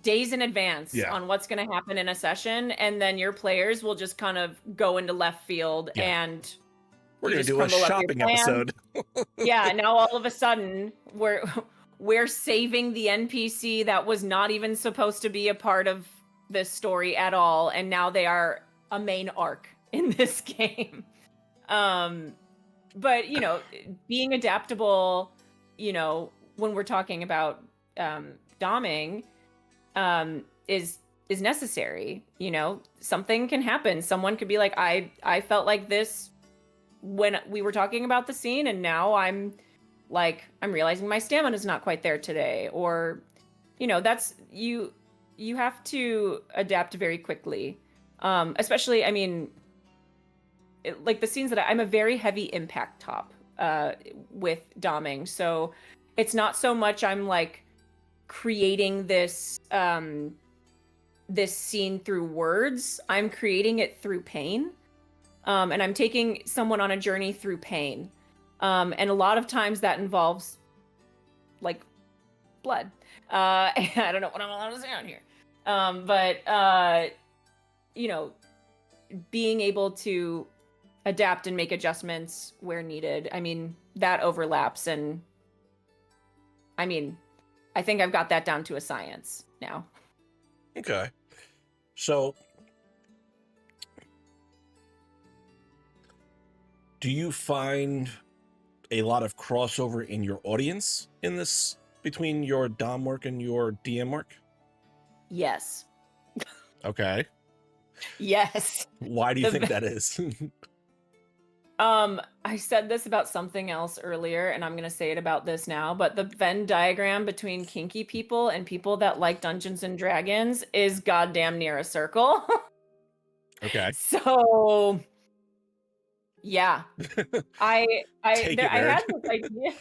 days in advance on what's going to happen in a session, and then your players will just kind of go into left field and we're going to do a shopping episode. Yeah, now all of a sudden we're saving the NPC that was not even supposed to be a part of this story at all, and now they are a main arc in this game. But being adaptable, when we're talking about doming, is necessary. Something can happen. Someone could be like, I felt like this when we were talking about the scene, and now I'm realizing my stamina is not quite there today, or that's you have to adapt very quickly. Especially, I mean, like the scenes that I'm a very heavy impact top with doming, so it's not so much I'm like creating this this scene through words. I'm creating it through pain. and I'm taking someone on a journey through pain. And a lot of times that involves like blood. I don't know what I'm allowed to say on here. But you know, being able to adapt and make adjustments where needed. I mean, that overlaps, and I mean, I think I've got that down to a science now. Okay. So, do you find a lot of crossover in your audience in this between your Dom work and your DM work? Yes. Okay. Yes. Why do you think that is? I said this about something else earlier, and I'm gonna say it about this now, but the Venn diagram between kinky people and people that like Dungeons and Dragons is goddamn near a circle. Okay. So yeah. I Take it, I nerd. had this idea.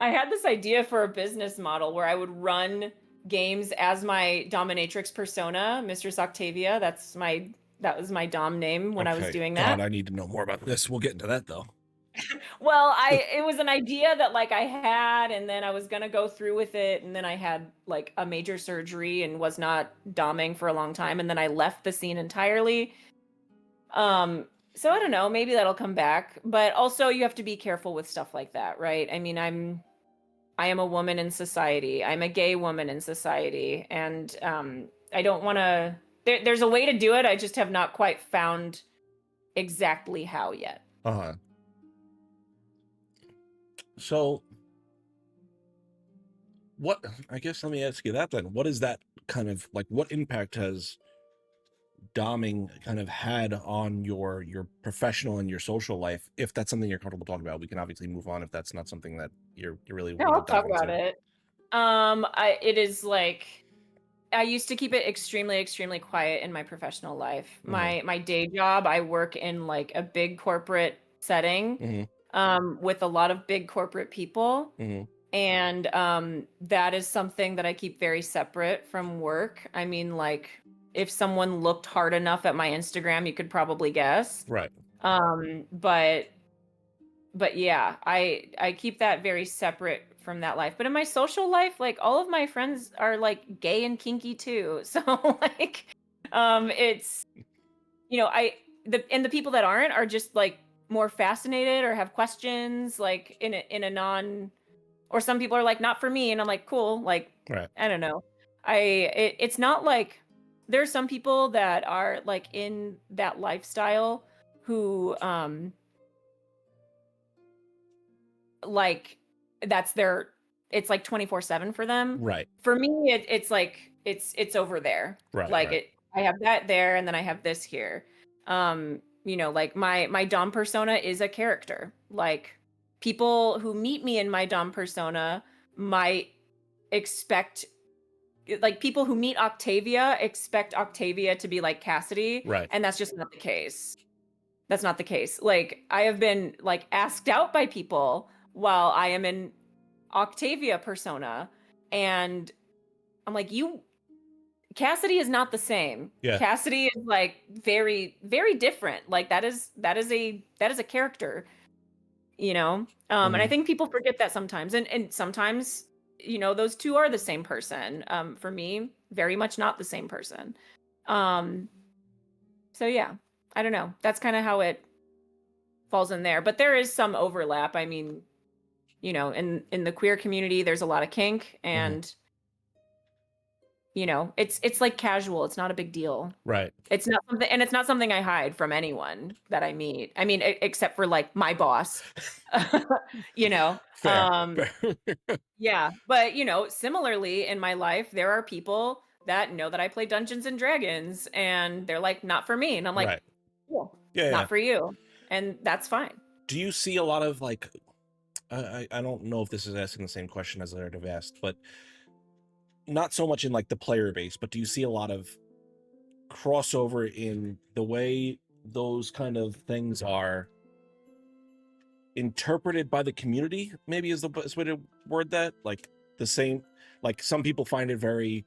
I had this idea for a business model where I would run games as my dominatrix persona, Mistress Octavia. That was my dom name when I was Okay. doing God, that. I need to know more about this. We'll get into that though. Well, it was an idea that like I had, and then I was gonna go through with it, and then I had like a major surgery and was not doming for a long time, and then I left the scene entirely. So I don't know, maybe that'll come back, but also you have to be careful with stuff like that, right? I mean, I am a woman in society. I'm a gay woman in society, and I don't want to. There's a way to do it. I just have not quite found exactly how yet. Uh-huh. So, what, I guess let me ask you that then. What is that kind of like, what impact has doming kind of had on your professional and your social life? If that's something you're comfortable talking about, we can obviously move on if that's not something that you really No, want to I'll dive talk about into. it. It is like I used to keep it extremely, extremely quiet in my professional life. Mhm. My day job, I work in like a big corporate setting, Mhm. with a lot of big corporate people. Mhm. And that is something that I keep very separate from work. I mean, like, if someone looked hard enough at my Instagram, you could probably guess. Right. But yeah, I keep that very separate from that life. But in my social life, like all of my friends are like gay and kinky too. So like it's I the people that aren't are just like more fascinated or have questions like in a non, or some people are like not for me, and I'm like cool, like Right. I don't know. It's not like there's some people that are like in that lifestyle who like that's their, it's like 24/7 for them. Right. For me it's like it's over there. Right. Like Right. it, I have that there and then I have this here. Like my dom persona is a character. Like people who meet me in my dom persona might expect, like people who meet Octavia expect Octavia to be like Cassidy, Right. and that's just not the case. That's not the case. Like I have been like asked out by people while I am in Octavia persona, and I'm like, you Cassidy is not the same. Yeah. Cassidy is like very very different. Like that is a character, you know? And I Mhm. think people forget that sometimes. And sometimes, those two are the same person. For me, very much not the same person. Um so yeah, I don't know. That's kind of how it falls in there. But there is some overlap. I mean, in the queer community, there's a lot of kink, Mhm. and it's like casual. It's not a big deal. Right. It's not something, and it's not something I hide from anyone that I meet. I mean, except for like my boss. you know. Fair. Fair. Yeah, but similarly in my life, there are people that know that I play Dungeons and Dragons, and they're like, not for me, and I'm like, Right. cool, Yeah. Yeah. not for you, and that's fine. Do you see a lot of like, I don't know if this is asking the same question as I would have asked, but not so much in like the player base, but do you see a lot of crossover in the way those kind of things are interpreted by the community, maybe is the best way to word that? Like the same, like some people find it very,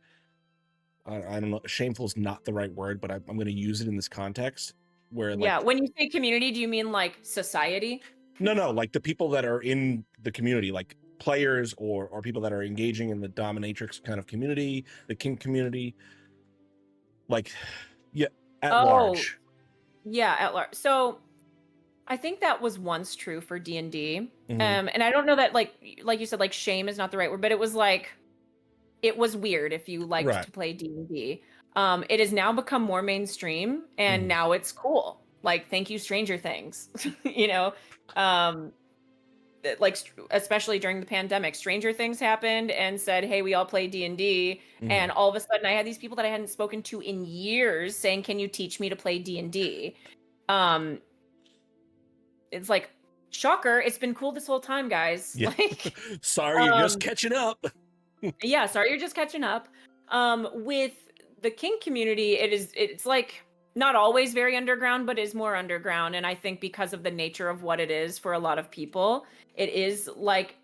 I don't know, shameful is not the right word, but I'm going to use it in this context. where Yeah. like When you say community, do you mean like society? no, like the people that are in the community, like players or people that are engaging in the dominatrix kind of community, the kink community, like yeah, at Oh, large. yeah, at large. So I think that was once true for D&D. Hmm. And I don't know that like you said, like shame is not the right word, but it was like it was weird if you liked Right. to play D&D. It has now become more mainstream and Mhm. now it's cool. Like, thank you, Stranger Things. you know, um, especially during the pandemic, Stranger Things happened and said, "Hey, we all play D&D." Mhm. And all of a sudden, I had these people that I hadn't spoken to in years saying, "Can you teach me to play D&D?" Um, it's like, shocker, it's been cool this whole time, guys. Yeah. Like, Sorry, you're just um, catching up. yeah, sorry, you're just catching up. With the kink community, it's like not always very underground, but is more underground. And I think because of the nature of what it is for a lot of people, it is like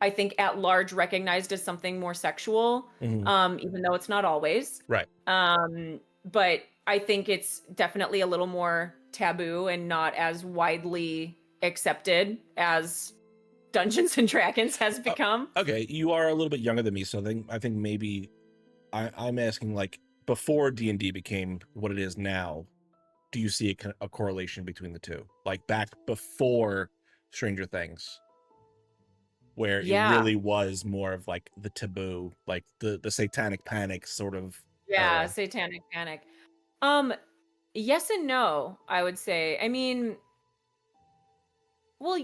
I think at large recognized as something more sexual, Mhm. even though it's not always. Right. But I think it's definitely a little more taboo and not as widely accepted as Dungeons and Dragons has Oh, become. okay, you are a little bit younger than me, so I think maybe I'm asking like before D&D became what it is now, do you see a correlation between the two? Like back before Stranger Things, where it Yeah. really was more of like the taboo, like the satanic panic sort of Yeah, era. Satanic Panic. Um, yes and no, I would say. I mean, well,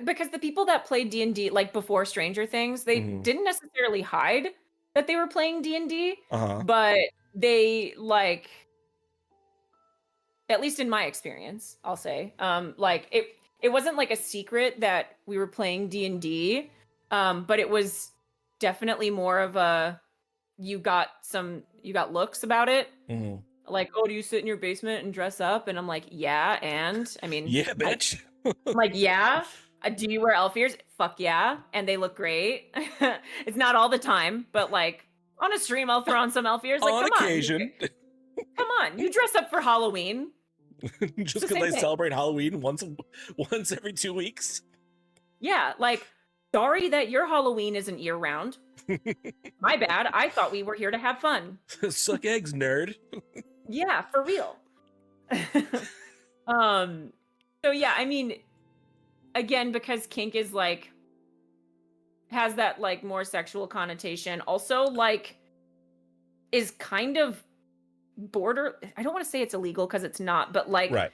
because the people that played D&D like before Stranger Things, they Hmm. didn't necessarily hide that they were playing D&D, Uh-huh. but they like at least in my experience, I'll say, like it wasn't like a secret that we were playing D&D, but it was definitely more of a you got looks about it. Hmm. Like, "Oh, do you sit in your basement and dress up?" And I'm like, "Yeah, and?" I mean, Yeah, I bitch. I'm like, "Yeah? Do you wear elf ears?" "Fuck yeah, and they look great." It's not all the time, but, like, on a stream, I'll throw on some elf ears, like, On occasion, come on, you dress up for Halloween. It's just the because same I thing. celebrate Halloween once every 2 weeks. Yeah, like, sorry that your Halloween isn't year-round. My bad, I thought we were here to have fun. Suck eggs, nerd. Yeah, for real. Um, so yeah, I mean, again, because kink is, like has that, like, more sexual connotation, also, like, is kind of I don't wanna say it's illegal because it's not, Right.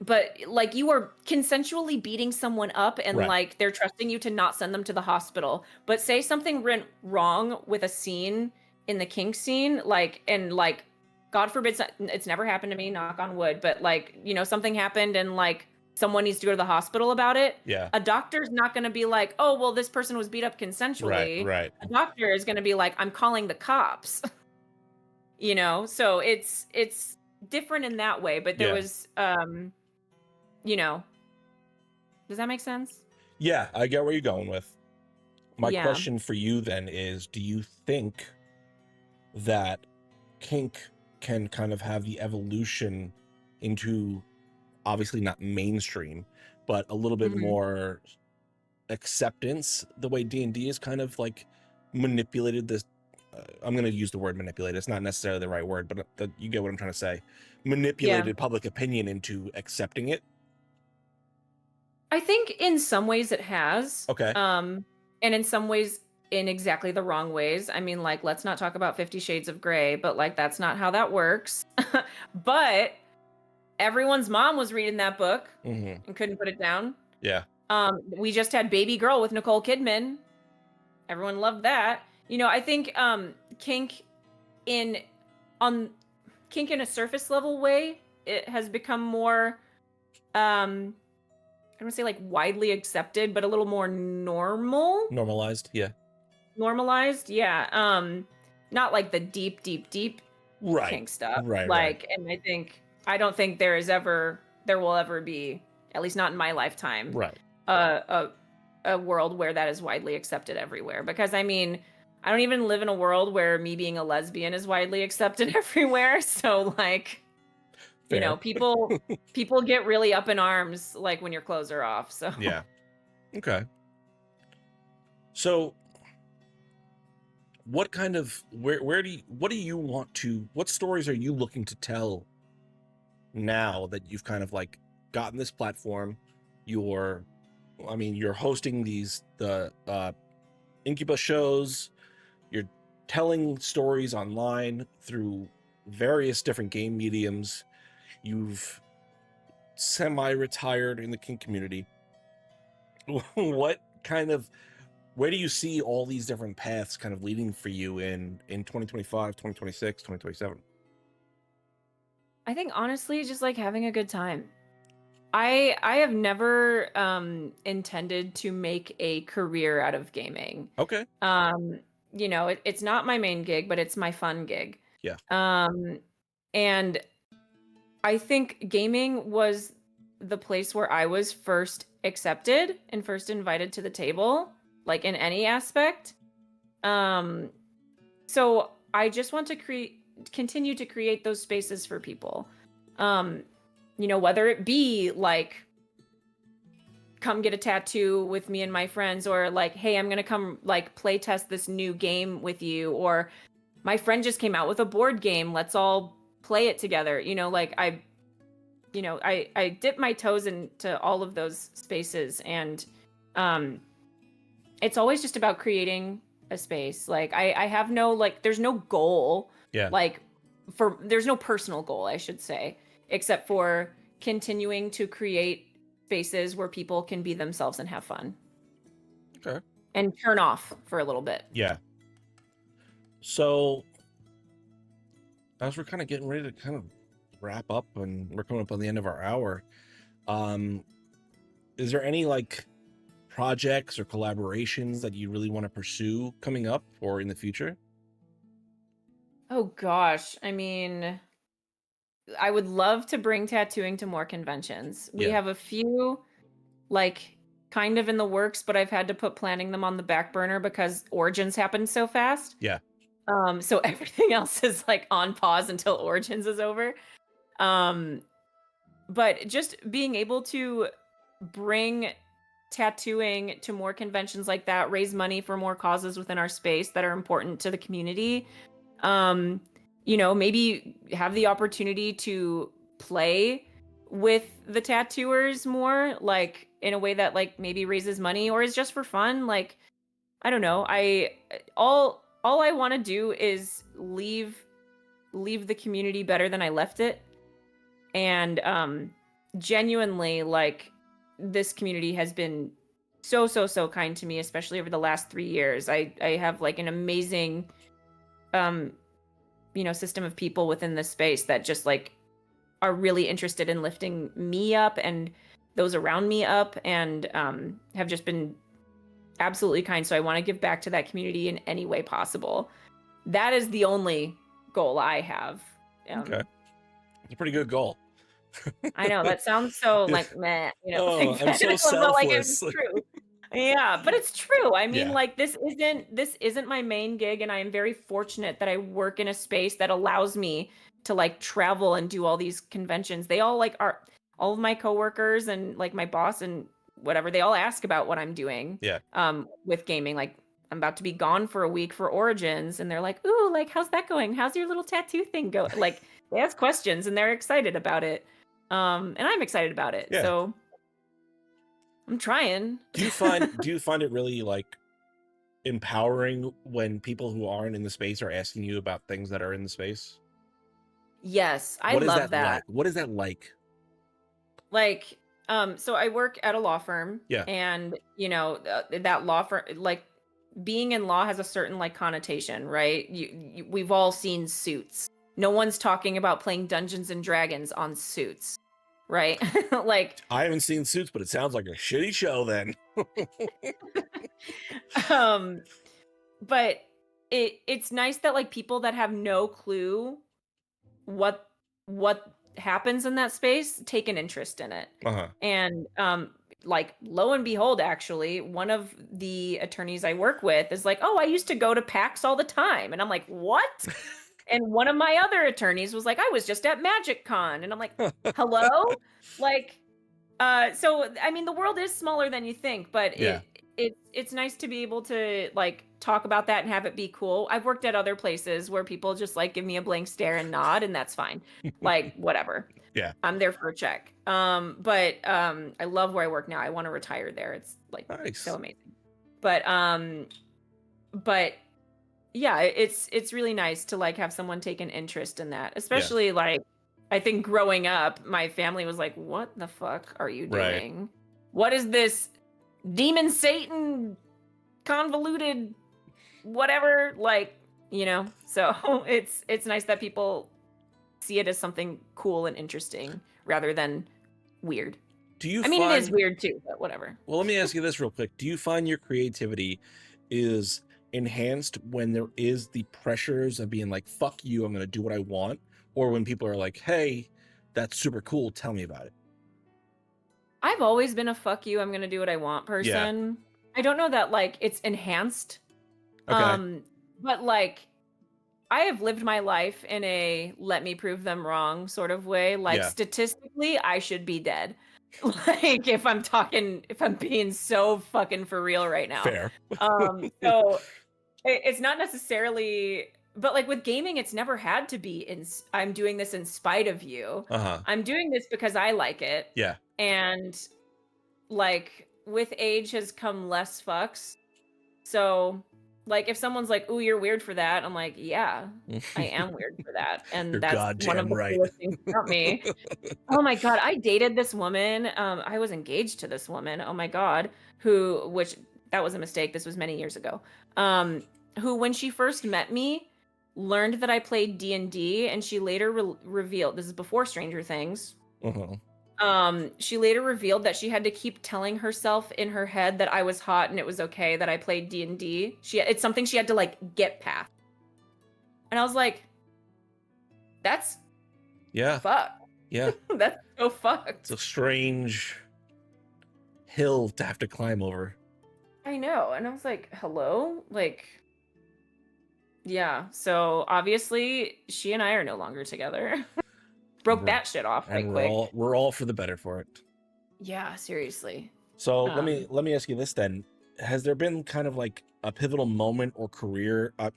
but, like, you are consensually beating someone up and, Right. like, they're trusting you to not send them to the hospital. But say something went wrong with a scene in the kink scene, like, and, like, God forbid, it's never happened to me, knock on wood, but, like, something happened and, like, someone needs to go to the hospital about it. Yeah. A doctor's not gonna be like, "Oh, well, this person was beat up Right. consensually." Right. A doctor is gonna be like, "I'm calling the cops." So it's different in that way, but there Yeah. was, you know does that make sense? Yeah, I get where you're going with. My Yeah. question for you then is, do you think that kink can kind of have the evolution into obviously not mainstream, but a little bit Mhm. more acceptance the way D&D is kind of like manipulated this I'm going to use the word manipulate. It's not necessarily the right word, but you get what I'm trying to say. Yeah. Manipulated public opinion into accepting it. I think in some ways it has, Okay. and in some ways in exactly the wrong ways. I mean, like, let's not talk about 50 Shades of Grey, but, like, that's not how that works. But everyone's mom was reading that book Hmm. and couldn't put it down. Yeah. We just had Baby Girl with Nicole Kidman. Everyone loved that. I think, kink in on kink in a surface level way, it has become more I don't wanna say, like, widely accepted, but a little more Normalized. Yeah. normalized, yeah, not like the deep, deep, deep Right. kink stuff, Right. Right. like, and I don't think there will ever be, at least not in my lifetime, Right. a world where that is widely accepted everywhere, because, I mean, I don't even live in a world where me being a lesbian is widely accepted everywhere, so, like You know, Fair. people get really up in arms like when your clothes are off. So Yeah. Okay. So what kind of where do you what do you want to what stories are you looking to tell now that you've kind of like gotten this platform? You're I mean, you're hosting the incubus shows, you're telling stories online through various different game mediums, you've semi-retired in the kink community. What kind of where do you see all these different paths kind of leading for you in 2025, 2026, 2027? I think honestly, just like having a good time. I have never intended to make a career out of gaming. Okay. Um, you know, it's not my main gig, but it's my fun gig. Yeah. Um, and I think gaming was the place where I was first accepted and first invited to the table, like in any aspect. Um, so I just want to continue to create those spaces for people. Um, you know, whether it be like come get a tattoo with me and my friends, or like, hey, I'm gonna come like play test this new game with you, or my friend just came out with a board game, let's all play it together. You know, like I dip my toes into all of those spaces, and um it's always just about creating a space. Like I have no like there's no goal, Yeah. like there's no personal goal, I should say, except for continuing to create spaces where people can be themselves and have fun Okay. and turn off for a little bit. Yeah. So as we're kind of getting ready to kind of wrap up and we're coming up on the end of our hour, um, is there any like projects or collaborations that you really want to pursue coming up or in the future? Oh gosh, I mean, I would love to bring tattooing to more conventions. We Yeah. have a few like kind of in the works, but I've had to put planning them on the back burner because Origins happened so fast. Yeah. So everything else is like on pause until Origins is over. Um, but just being able to bring tattooing to more conventions like that, raise money for more causes within our space that are important to the community. Um, you know, maybe have the opportunity to play with the tattooers more, like in a way that like maybe raises money or is just for fun. Like, I don't know. All I want to do is leave the community better than I left it. And genuinely like this community has been so kind to me, especially over the last 3 years. I have like an amazing um you know, system of people within this space that just like are really interested in lifting me up and those around me up, and have just been absolutely kind. So I want to give back to that community in any way possible. That is the only goal I have. Okay. It's a pretty good goal. I know that sounds so like meh, you know, Oh, I'm so but like selfless. it's true. Yeah, but it's true. I mean, Yeah. like this isn't my main gig, and I am very fortunate that I work in a space that allows me to like travel and do all these conventions. They all like are all of my coworkers and like my boss and whatever, they all ask about what I'm doing Yeah. with gaming. Like I'm about to be gone for a week for Origins, and they're like, "Ooh, like how's that going? How's your little tattoo thing go?" Like they ask questions and they're excited about it. And I'm excited about it. Yeah. So I'm trying. Do you find it really like empowering when people who aren't in the space are asking you about things that are in the space? Yes, I What is love that that. like? What is that like? Like, so I work at a law firm, Yeah. and you know, that law firm, like being in law has a certain like connotation, right? We've all seen Suits. No one's talking about playing Dungeons and Dragons on Suits, right? Like, I haven't seen Suits, but it sounds like a shitty show then. um, but it's nice that like people that have no clue what happens in that space take an interest in it. Uh-huh. And like lo and behold, actually one of the attorneys I work with is like, oh, I used to go to PAX all the time, and I'm like, what? And one of my other attorneys was like, I was just at Magic Con. And I'm like, hello? Like, so I mean, the world is smaller than you think, but Yeah. it's nice to be able to like talk about that and have it be cool. I've worked at other places where people just like give me a blank stare and nod, and that's fine. Like, whatever. Yeah. I'm there for a check. But I love where I work now. I want to retire there. It's like Nice. so amazing. But yeah, it's really nice to like have someone take an interest in that, especially like I think growing up, my family was like, "What the fuck are you Right. doing? What is this demon Satan convoluted whatever?" Like, you know. So it's nice that people see it as something cool and interesting rather than weird. Do you I mean, find... it is weird too, but whatever. Well, let me ask you this real quick. Do you find your creativity is enhanced when there is the pressures of being like, fuck you, I'm going to do what I want? Or when people are like, hey, that's super cool, tell me about it? I've always been a fuck you, I'm gonna do what I want person. I don't know that like it's enhanced. Okay. But like I have lived my life in a let me prove them wrong sort of way. Like statistically, I should be dead. Like if I'm being so fucking for real right now. Fair. So it's not necessarily, but like with gaming, it's never had to be I'm doing this in spite of you. I'm doing this because I like it. Yeah. And like with age has come less fucks. So like if someone's like, "Ooh, you're weird for that," I'm like, "Yeah, I am weird for that," and You're that's one of goddamn the right. coolest things about me. Oh my god, I dated this woman. I was engaged to this woman. Oh my god, which that was a mistake. This was many years ago. Who, when she first met me, learned that I played D&D, and she later revealed, this is before Stranger Things. She later revealed that she had to keep telling herself in her head that I was hot and it was okay that I played D&D. It's something she had to like get past. And I was like, that's fuck. Yeah. That's so fucked. It's a strange hill to have to climb over. I know. And I was like, hello? Like, yeah. So obviously she and I are no longer together. Broke that shit off right quick. We're all for the better for it. Yeah, seriously. So let me ask you this then. Has there been kind of like a pivotal moment or a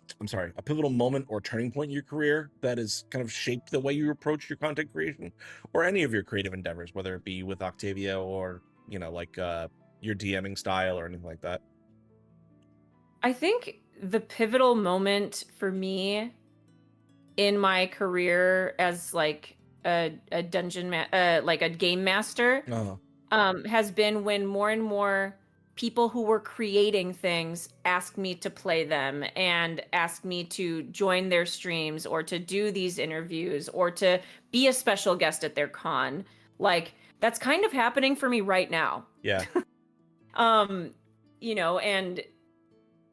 pivotal moment or turning point in your career that has kind of shaped the way you approach your content creation or any of your creative endeavors, whether it be with Octavia or, you know, like your DMing style or anything like that? I think the pivotal moment for me in my career as like a like a game master has been when more and more people who were creating things asked me to play them and asked me to join their streams or to do these interviews or to be a special guest at their con. Like that's kind of happening for me right now. Yeah. You know, and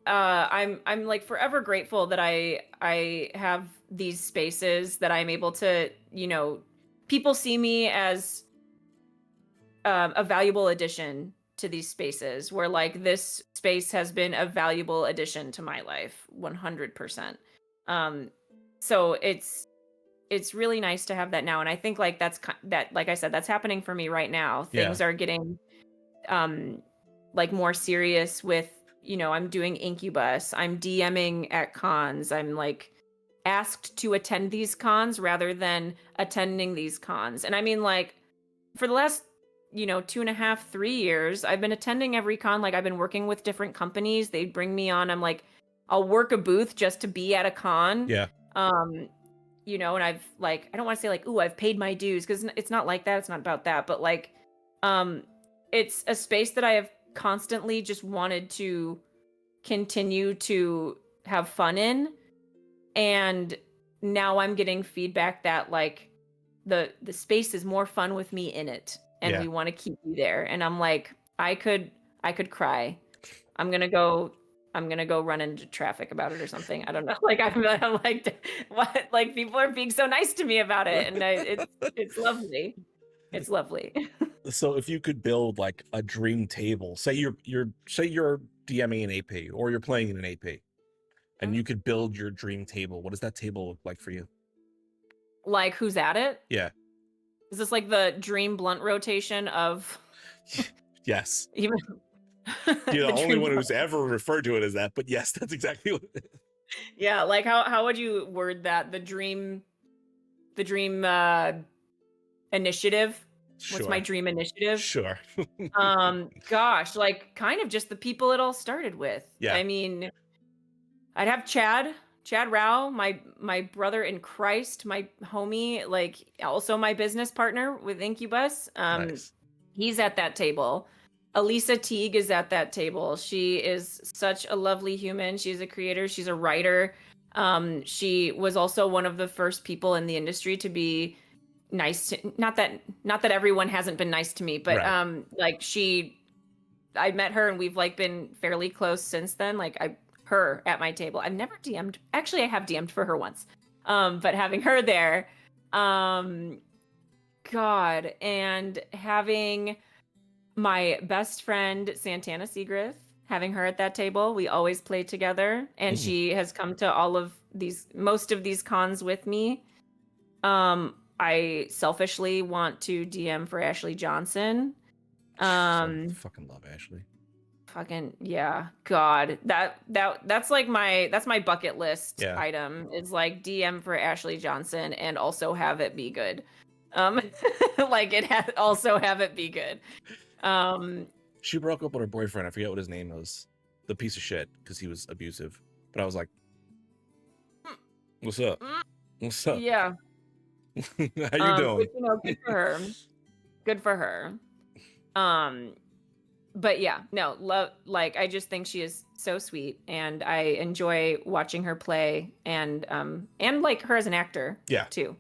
I'm like forever grateful that I have these spaces that I'm able to, you know, people see me as a valuable addition to these spaces where like this space has been a valuable addition to my life 100%. So it's really nice to have that now, and I think like that like I said, that's happening for me right now. Things are getting like more serious with, you know, I'm doing Incubus, I'm DMing at cons, I'm like asked to attend these cons rather than attending these cons. And I mean, like for the last, you know, 2.5, 3 years, I've been attending every con. Like I've been working with different companies. They bring me on. I'm like, I'll work a booth just to be at a con. Yeah. You know, and I've like, I don't want to say like, ooh, I've paid my dues, because it's not like that. It's not about that. But like, it's a space that I have constantly just wanted to continue to have fun in. And now I'm getting feedback that like the space is more fun with me in it, and we want to keep you there. And I'm like, I could cry. I'm gonna go run into traffic about it or something. I don't know. Like I'm like, what? Like people are being so nice to me about it, and it's lovely. It's lovely. So if you could build like a dream table, say you're DMing an AP or you're playing in an AP, and you could build your dream table, what does that table look like for you? Like, who's at it? Yeah. Is this like the dream blunt rotation of Yes. even You're the only dream one blunt? who's ever referred to it as that, but yes, that's exactly what it is. Yeah, like how would you word that? The dream initiative. What's my Sure. dream initiative? Sure. Gosh, like kind of just the people it all started with. Yeah. I mean, I'd have Chad Rao, my brother in Christ, my homie, like also my business partner with Incubus. Nice. He's at that table. Elisa Teague is at that table. She is such a lovely human. She's a creator. She's a writer. She was also one of the first people in the industry to be nice to, not that everyone hasn't been nice to me, but Right. like I met her and we've like been fairly close since then. Like her at my table. I've never DM'd. Actually, I have DM'd for her once. But having her there, God, and having my best friend Santana Seagrith, having her at that table. We always play together, and Mhm. she has come to most of these cons with me. I selfishly want to DM for Ashley Johnson. Fucking love Ashley. Fucking yeah, God, that's like that's my bucket list Yeah. item is like DM for Ashley Johnson and also have it be good. Like also have it be good. She broke up with her boyfriend. I forget what his name was. The piece of shit, because he was abusive. But I was like, "What's up? What's up? Yeah. How you doing?" But, you know, good for her. Good for her. But yeah, no, love, like I just think she is so sweet and I enjoy watching her play and like her as an actor Yeah. too.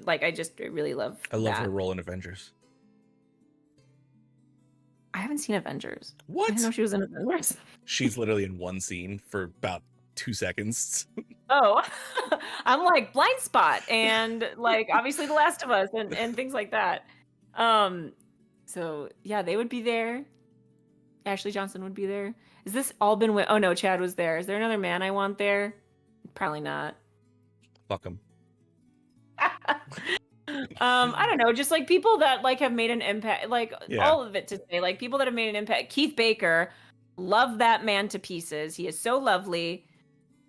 Like I just really love I love that. her role in Avengers. I haven't seen Avengers. I What? didn't know she was in Avengers. She's literally in one scene for about 2 seconds. Oh, I'm like Blind Spot and like obviously The Last of Us and things like that. So yeah, they would be there. Ashley Johnson would be there. Is this all been with? Oh no, Chad was there. Is there another man I want there? Probably not. Fuck him. I don't know, just like people that like have made an impact, like Yeah. all of it to say, like people that have made an impact. Keith Baker, love that man to pieces. He is so lovely.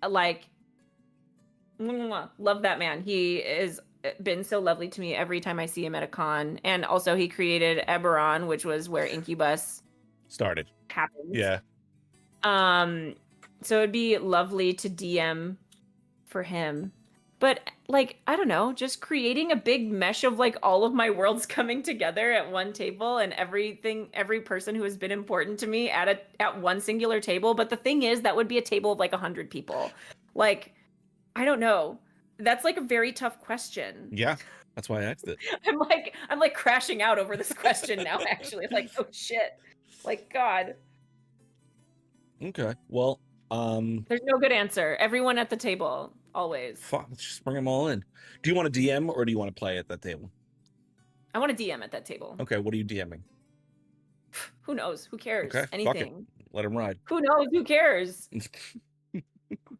Like, mwah, love that man. He has been so lovely to me every time I see him at a con. And also, he created Eberron, which was where Incubus Started. happens. Yeah. So it'd be lovely to DM for him. But like, I don't know, just creating a big mesh of like all of my worlds coming together at one table and everything, every person who has been important to me at one singular table. But the thing is, that would be a table of like 100 people. Like, I don't know. That's like a very tough question. Yeah. That's why I asked it. I'm like crashing out over this question now, actually. Like, oh shit. Like, God. Okay. Well, There's no good answer. Everyone at the table, always. fuck, let's just bring them all in. Do you want to DM or do you want to play at that table? I want to DM at that table. Okay, what are you DMing? Who knows? Who cares? Okay, fuck it. Anything. Let him ride. Who knows? Who cares?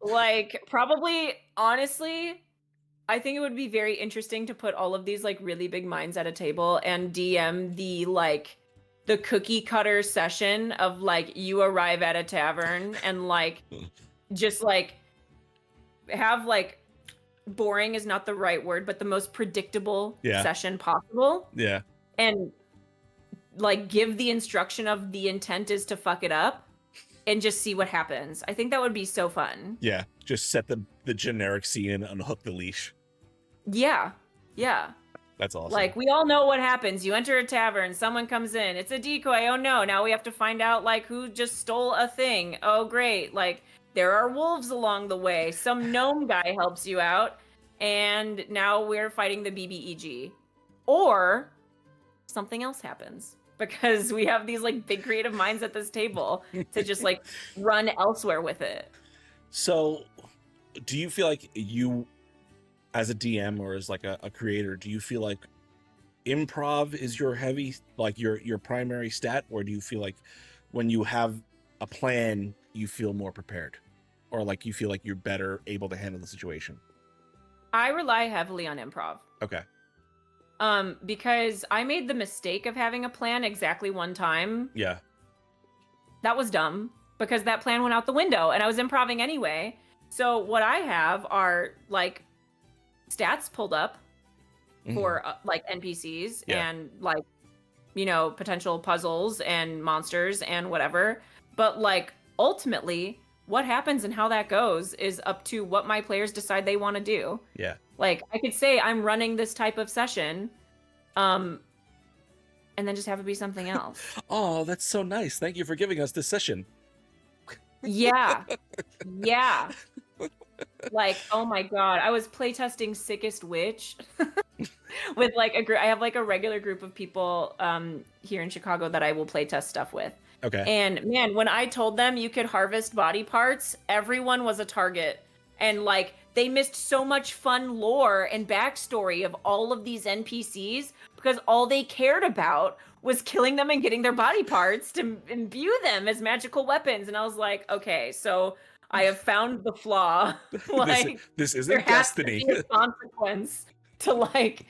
Like, probably, honestly, I think it would be very interesting to put all of these like really big minds at a table and DM the cookie cutter session of like you arrive at a tavern and like just like have like boring is not the right word, but the most predictable session possible. Yeah. And like give the instruction of the intent is to fuck it up and just see what happens. I think that would be so fun. Yeah. Just set the generic scene and unhook the leash. Yeah. Yeah. That's awesome. Like, we all know what happens. You enter a tavern, someone comes in, it's a decoy. Oh no, now we have to find out like who just stole a thing. Oh great. Like, there are wolves along the way. Some gnome guy helps you out, and now we're fighting the BBEG. Or something else happens because we have these like big creative minds at this table to just like run elsewhere with it. So, do you feel like you, as a DM or as like a creator, do you feel like improv is your heavy, like your primary stat, or do you feel like when you have a plan, you feel more prepared? or like you feel like you're better able to handle the situation? I rely heavily on improv. Okay. Because I made the mistake of having a plan exactly one time. Yeah. That was dumb because that plan went out the window and I was improving anyway. So what I have are like stats pulled up for like NPCs and like, you know, potential puzzles and monsters and whatever. But like ultimately what happens and how that goes is up to what my players decide they want to do. Yeah. Like I could say I'm running this type of session, and then just have it be something else. Oh, that's so nice. Thank you for giving us this session. Yeah. Yeah. Like, oh my God. I was playtesting Sickest Witch with like a group. I have like a regular group of people here in Chicago that I will playtest stuff with. Okay. And man, when I told them you could harvest body parts, everyone was a target. And like they missed so much fun lore and backstory of all of these NPCs because all they cared about was killing them and getting their body parts to imbue them as magical weapons. And I was like, okay, so I have found the flaw. Like this there isn't has Destiny. to be a consequence to like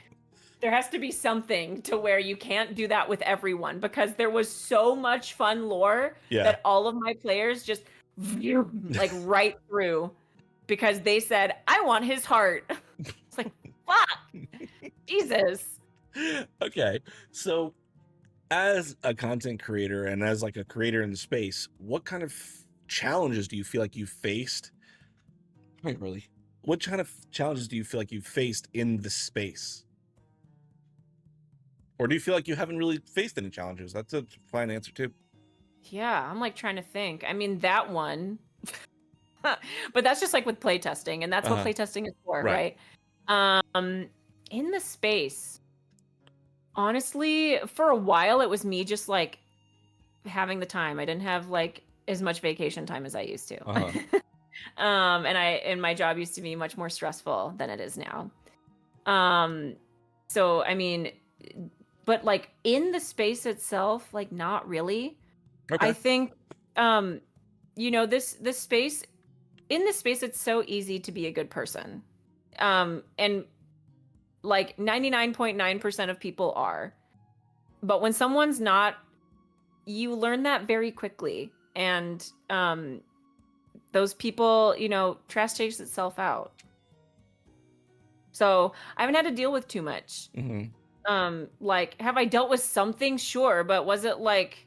there has to be something to where you can't do that with everyone because there was so much fun lore that all of my players just like right through because they said, I want his heart. It's like, fuck, Jesus. Okay. So as a content creator and as like a creator in the space, what kind of challenges do you feel like you faced? Wait, really? What kind of challenges do you feel like you've faced in the space? Or do you feel like you haven't really faced any challenges? That's a fine answer too. Yeah, I'm like trying to think. I mean, that one, but that's just like with playtesting, and that's what playtesting is for, right? In the space, honestly, for a while, it was me just like having the time. I didn't have like as much vacation time as I used to. And my job used to be much more stressful than it is now. So I mean, but like in the space itself, like not really. Okay. I think, you know, this space, in this space, it's so easy to be a good person. And like 99.9% of people are. But when someone's not, you learn that very quickly. And those people, you know, trash takes itself out. So I haven't had to deal with too much. Like, have I dealt with something? Sure. But was it like,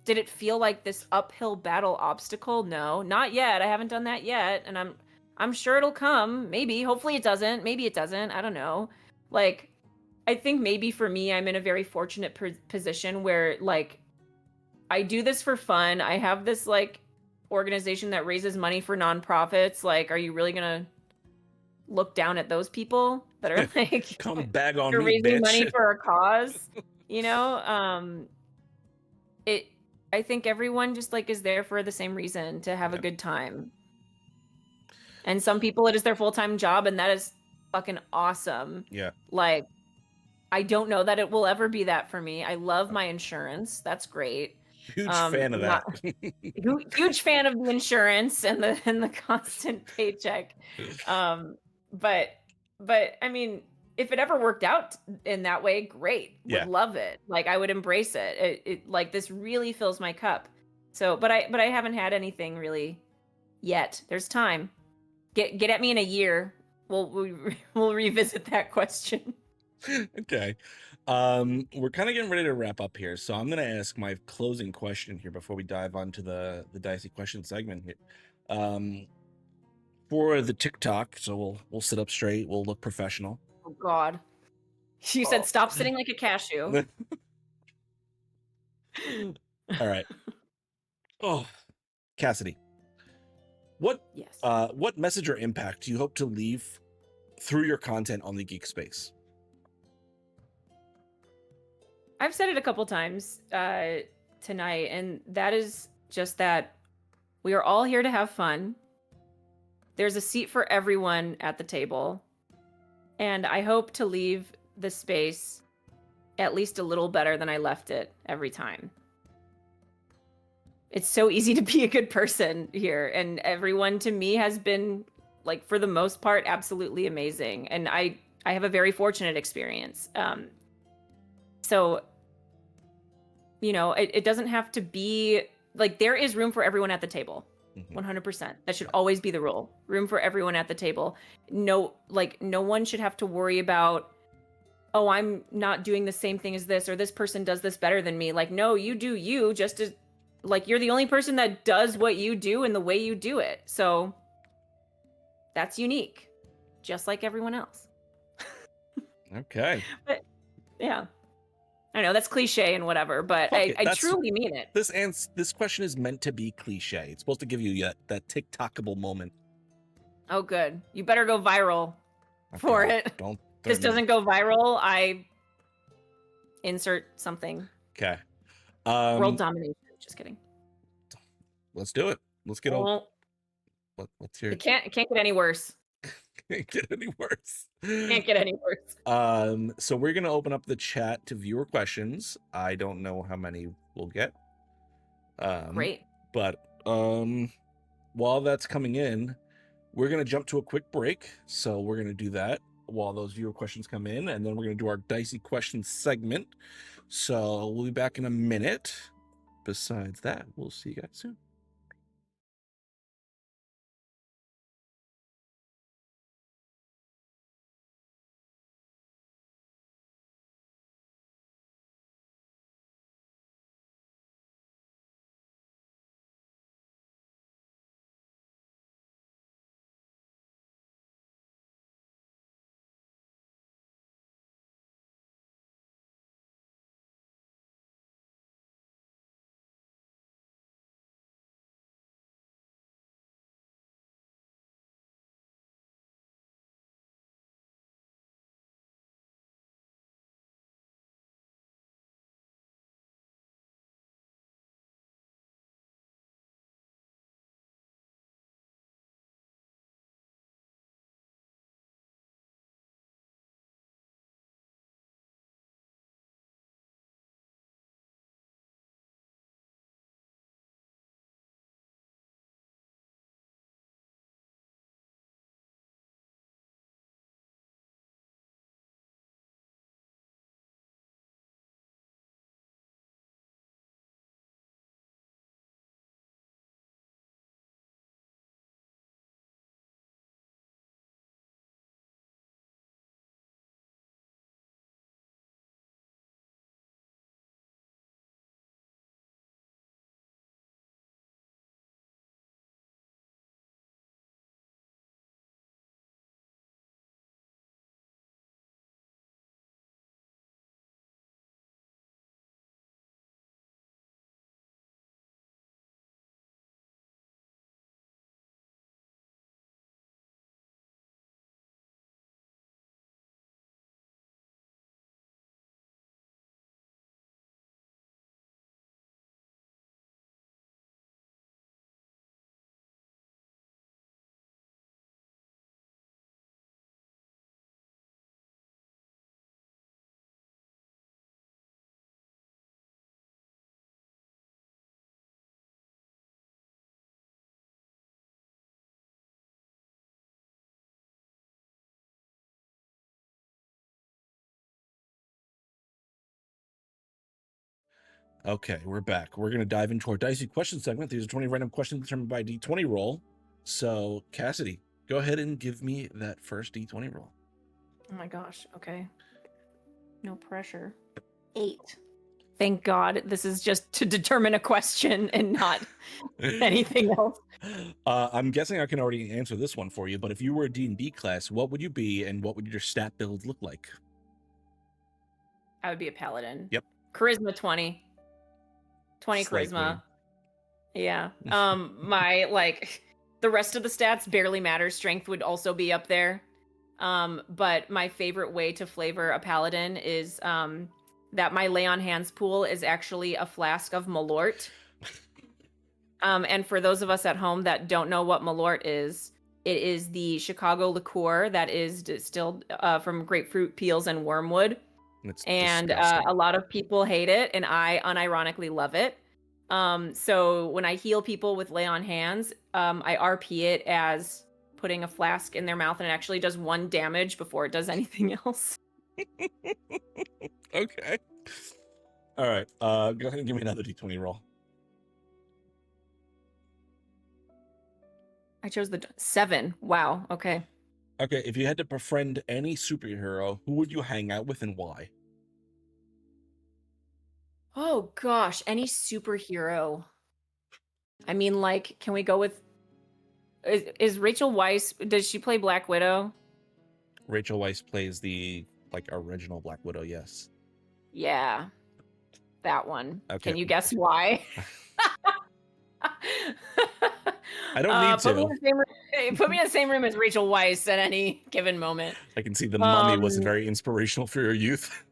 did it feel like this uphill battle obstacle? No, not yet. I haven't done that yet. And I'm sure it'll come. Maybe. Hopefully it doesn't. Maybe it doesn't. I don't know. Like, I think maybe for me, I'm in a very fortunate position where like I do this for fun. I have this like organization that raises money for nonprofits. Like, are you really gonna look down at those people that are like come bag on you're me, raising bitch. money for a cause? You know, I think everyone just like is there for the same reason, to have a good time. And some people it is their full-time job, and that is fucking awesome. Yeah. Like, I don't know that it will ever be that for me. I love my insurance. That's great. Huge fan of that. Huge fan of the insurance and the constant paycheck. But I mean, if it ever worked out in that way, great. Would love it. Like I would embrace it. It like this really fills my cup. So, but I haven't had anything really yet. There's time. Get at me in a year. We'll revisit that question. Okay. We're kind of getting ready to wrap up here, so I'm gonna ask my closing question here before we dive onto the dicey question segment here. For the TikTok, so we'll sit up straight, we'll look professional. Oh God. You said stop sitting like a cashew. All right. Oh, Cassidy, what message or impact do you hope to leave through your content on the geek space? I've said it a couple times tonight, and that is just that we are all here to have fun. There's a seat for everyone at the table, and I hope to leave the space at least a little better than I left it every time. it's so easy to be a good person here, and everyone to me has been, like, for the most part, absolutely amazing, and I have a very fortunate experience. So, you know, it doesn't have to be like, there is room for everyone at the table. 100%. That should always be the rule. Room for everyone at the table. No, like, no one should have to worry about, oh, I'm not doing the same thing as this, or this person does this better than me. Like, no, you do you, just as, like, you're the only person that does what you do and the way you do it. So that's unique, just like everyone else. Okay. But yeah, I know that's cliche and whatever, but Fuck it, I that's- truly mean it. This question is meant to be cliche. It's supposed to give you that TikTokable moment. Oh, good. You better go viral for Okay, it. Don't. If this doesn't go viral, I insert something. Okay. World domination. Just kidding. Let's do it. Let's get on. Well, Let's hear it can't get any worse. Can't get any worse. Can't get any worse. So we're gonna open up the chat to viewer questions. I don't know how many we'll get. Great. But while that's coming in, we're gonna jump to a quick break. So we're gonna do that while those viewer questions come in, and then we're gonna do our dicey questions segment. So we'll be back in a minute. Besides that, we'll see you guys soon. Okay, we're back. We're going to dive into our dicey question segment. These are 20 random questions determined by D20 roll. So, Cassidy, go ahead and give me that first D20 roll. Oh my gosh. Okay. No pressure. 8. Thank God. This is just to determine a question and not anything else. I'm guessing I can already answer this one for you, but if you were a D&D class, what would you be and what would your stat build look like? I would be a paladin. Yep. Charisma 20. 20 Slay charisma. Yeah. My, like, the rest of the stats barely matter. Strength would also be up there. But my favorite way to flavor a paladin is that my lay on hands pool is actually a flask of Malort. And for those of us at home that don't know what Malort is, it is the Chicago liqueur that is distilled from grapefruit peels and wormwood. It's And disgusting. a lot of people hate it, and I unironically love it. So when I heal people with lay on hands, I RP it as putting a flask in their mouth, and it actually does 1 damage before it does anything else. Okay. All right. Go ahead and give me another d20 roll. I chose the 7. Wow. Okay. Okay. If you had to befriend any superhero, who would you hang out with and why? Oh gosh, any superhero. I mean, like, can we go with is Rachel Weisz, does she play Black Widow? Rachel Weisz plays the original Black Widow. Yes. Yeah, that one. Okay. Can you guess why? I don't need put me in to. the same room, put me in the same room as Rachel Weisz at any given moment. I can see the Mummy was Um, very inspirational for your youth.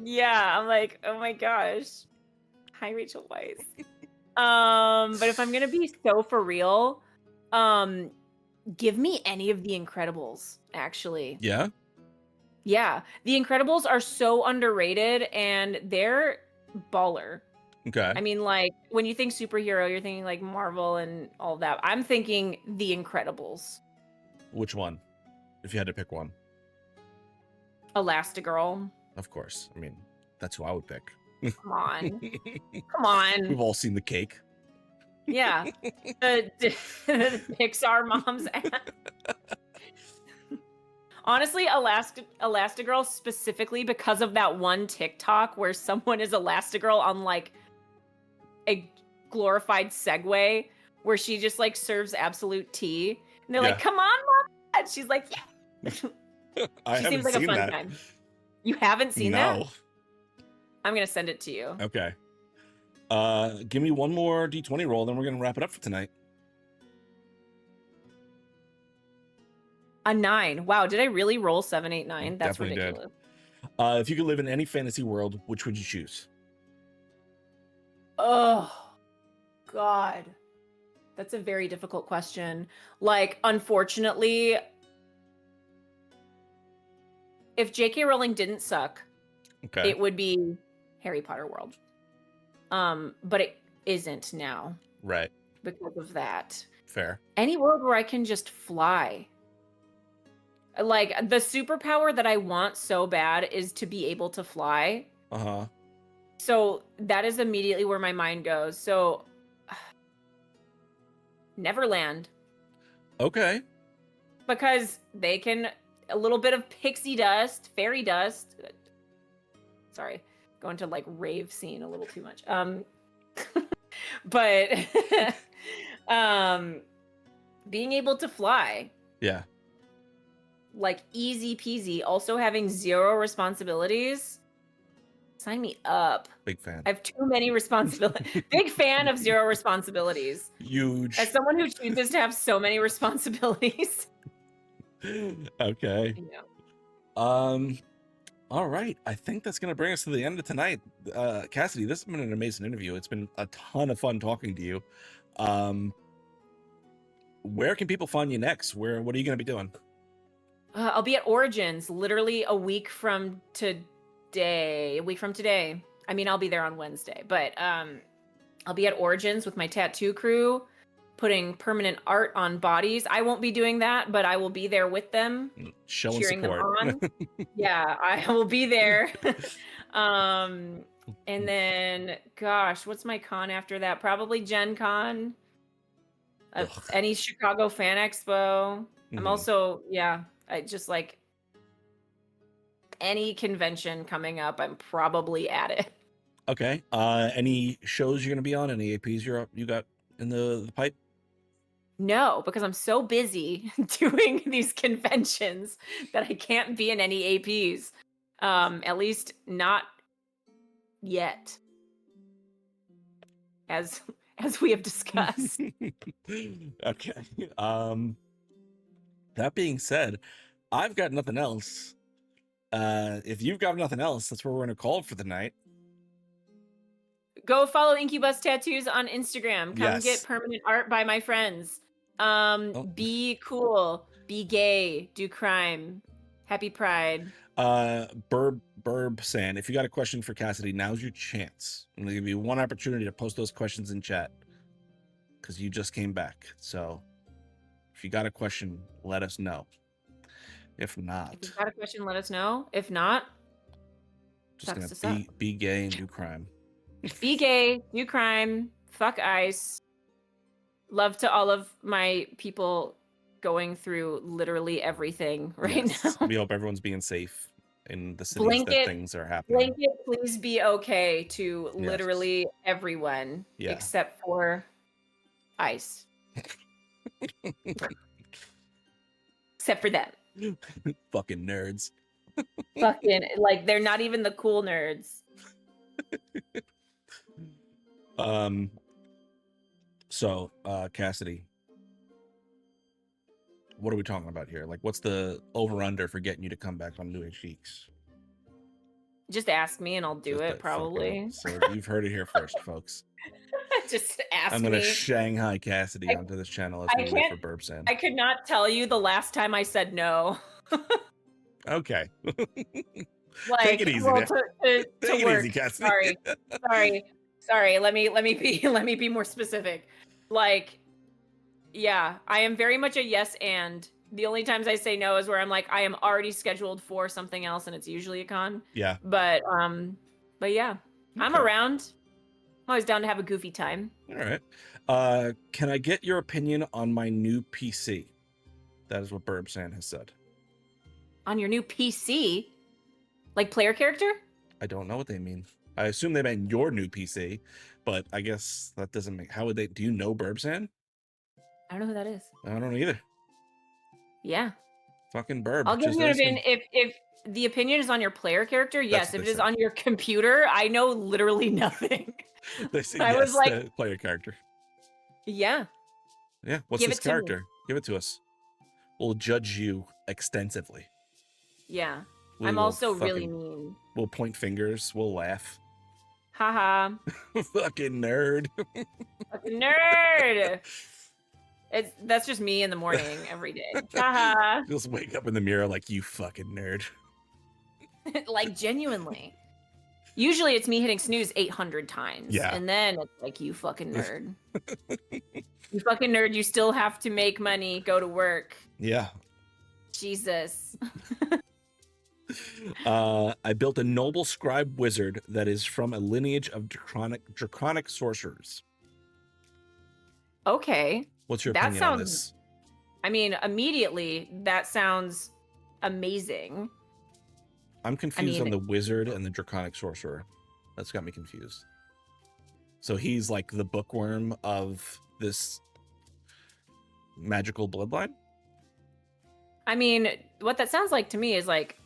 Yeah, I'm like, oh my gosh. Hi, Rachel Weisz. But if I'm gonna be so for real, give me any of the Incredibles, actually. Yeah. Yeah, the Incredibles are so underrated and they're baller. Okay. I mean, like, when you think superhero, you're thinking like Marvel and all that. I'm thinking the Incredibles. Which one? If you had to pick one. Elastigirl. Of course. I mean, that's who I would pick. Come on. Come on. We've all seen the cake. Yeah. The Pixar mom's ass. Honestly, Elastigirl specifically because of that one TikTok where someone is Elastigirl on like a glorified Segway where she just like serves absolute tea. And they're like, come on, mom. And she's like, yeah. I She haven't seems like a seen fun that. time. You haven't seen that? No. I'm going to send it to you. Okay. Give me one more d20 roll, then we're going to wrap it up for tonight. A 9. Wow, did I really roll 7, 8, 9? That's Definitely did. ridiculous. If you could live in any fantasy world, which would you choose? Oh, God. That's a very difficult question. Like, unfortunately, if J.K. Rowling didn't suck, Okay. it would be Harry Potter world. But it isn't now. Right. Because of that. Fair. Any world where I can just fly. Like, the superpower that I want so bad is to be able to fly. Uh-huh. So that is immediately where my mind goes. So Neverland. Okay. Because they can, a little bit of pixie dust, fairy dust. Sorry, going to like rave scene a little too much. But being able to fly. Yeah. Like easy peasy. Also having 0 responsibilities. Sign me up. Big fan. I have too many responsibilities. Big fan of 0 responsibilities. Huge. As someone who chooses to have so many responsibilities. Okay. Yeah. All right. I think that's going to bring us to the end of tonight. Cassidy, this has been an amazing interview. It's been a ton of fun talking to you. Where can people find you next? What are you going to be doing? I'll be at Origins literally a week from today. I mean, I'll be there on Wednesday, but I'll be at Origins with my tattoo crew, putting permanent art on bodies. I won't be doing that, but I will be there with them, cheering them on. Yeah, I will be there. And then, gosh, what's my con after that? Probably Gen Con. Any Chicago Fan Expo. I'm also, I just like any convention coming up, I'm probably at it. Okay. Any shows you're gonna be on? Any APs you got in the pipe? No, because I'm so busy doing these conventions that I can't be in any APs. At least not yet. As we have discussed. Okay. That being said, I've got nothing else. If you've got nothing else, that's where we're gonna call it for the night. Go follow Incubus Tattoos on Instagram. Come get permanent art by my friends. Be cool, be gay, do crime. Happy Pride. Burb San, if you got a question for Cassidy, now's your chance. I'm gonna give you one opportunity to post those questions in chat because you just came back. So if you got a question, let us know. If not, If you've got a question, let us know. If not, just sucks gonna to suck. be gay and do crime. Be gay, do crime, fuck ICE. Love to all of my people going through literally everything right Yes. now. We hope everyone's being safe in the cities that things are happening. Blanket, please be okay to Yes. literally everyone except for ICE. Except for them. Fucking nerds. Fucking, like, they're not even the cool nerds. So, Cassidy, what are we talking about here? Like, what's the over-under for getting you to come back on New Geeks? Just ask me and I'll do it, probably. So you've heard it here first, folks. Just ask me. I'm gonna Shanghai Cassidy onto this channel as we wait for Burbsan. I could not tell you the last time I said no. Okay. Like, take it easy. Well, take it work. easy, Cassidy. Sorry. Let me be more specific. Like, yeah, I am very much a yes and. The only times I say no is where I'm like, I am already scheduled for something else, and it's usually a con. Yeah. But yeah, okay. I'm around. I'm always down to have a goofy time. All right. Can I get your opinion on my new PC? That is what Burbsan has said. On your new PC? Like player character? I don't know what they mean. I assume they meant your new PC, but I guess that doesn't make. How would they? Do you know Burbsan? I don't know who that is. I don't know either. Yeah. Fucking Burb. I'll give you an opinion. If the opinion is on your player character, yes. If it is on your computer, I know literally nothing. They say yes, was like, the player character. Yeah. Yeah. What's this character? Give it to us. We'll judge you extensively. Yeah. I'm also really mean. We'll point fingers. We'll laugh. Haha. Fucking nerd. Fucking nerd. That's just me in the morning every day. Haha. Just wake up in the mirror like, you fucking nerd. Like, genuinely. Usually it's me hitting snooze 800 times. Yeah. And then it's like, you fucking nerd. You fucking nerd. You still have to make money, go to work. Yeah. Jesus. I built a noble scribe wizard that is from a lineage of draconic sorcerers. Okay. What's your opinion on this? I mean, immediately, that sounds amazing. I'm confused on the wizard and the draconic sorcerer. That's got me confused. So he's like the bookworm of this magical bloodline? I mean, what that sounds like to me is like,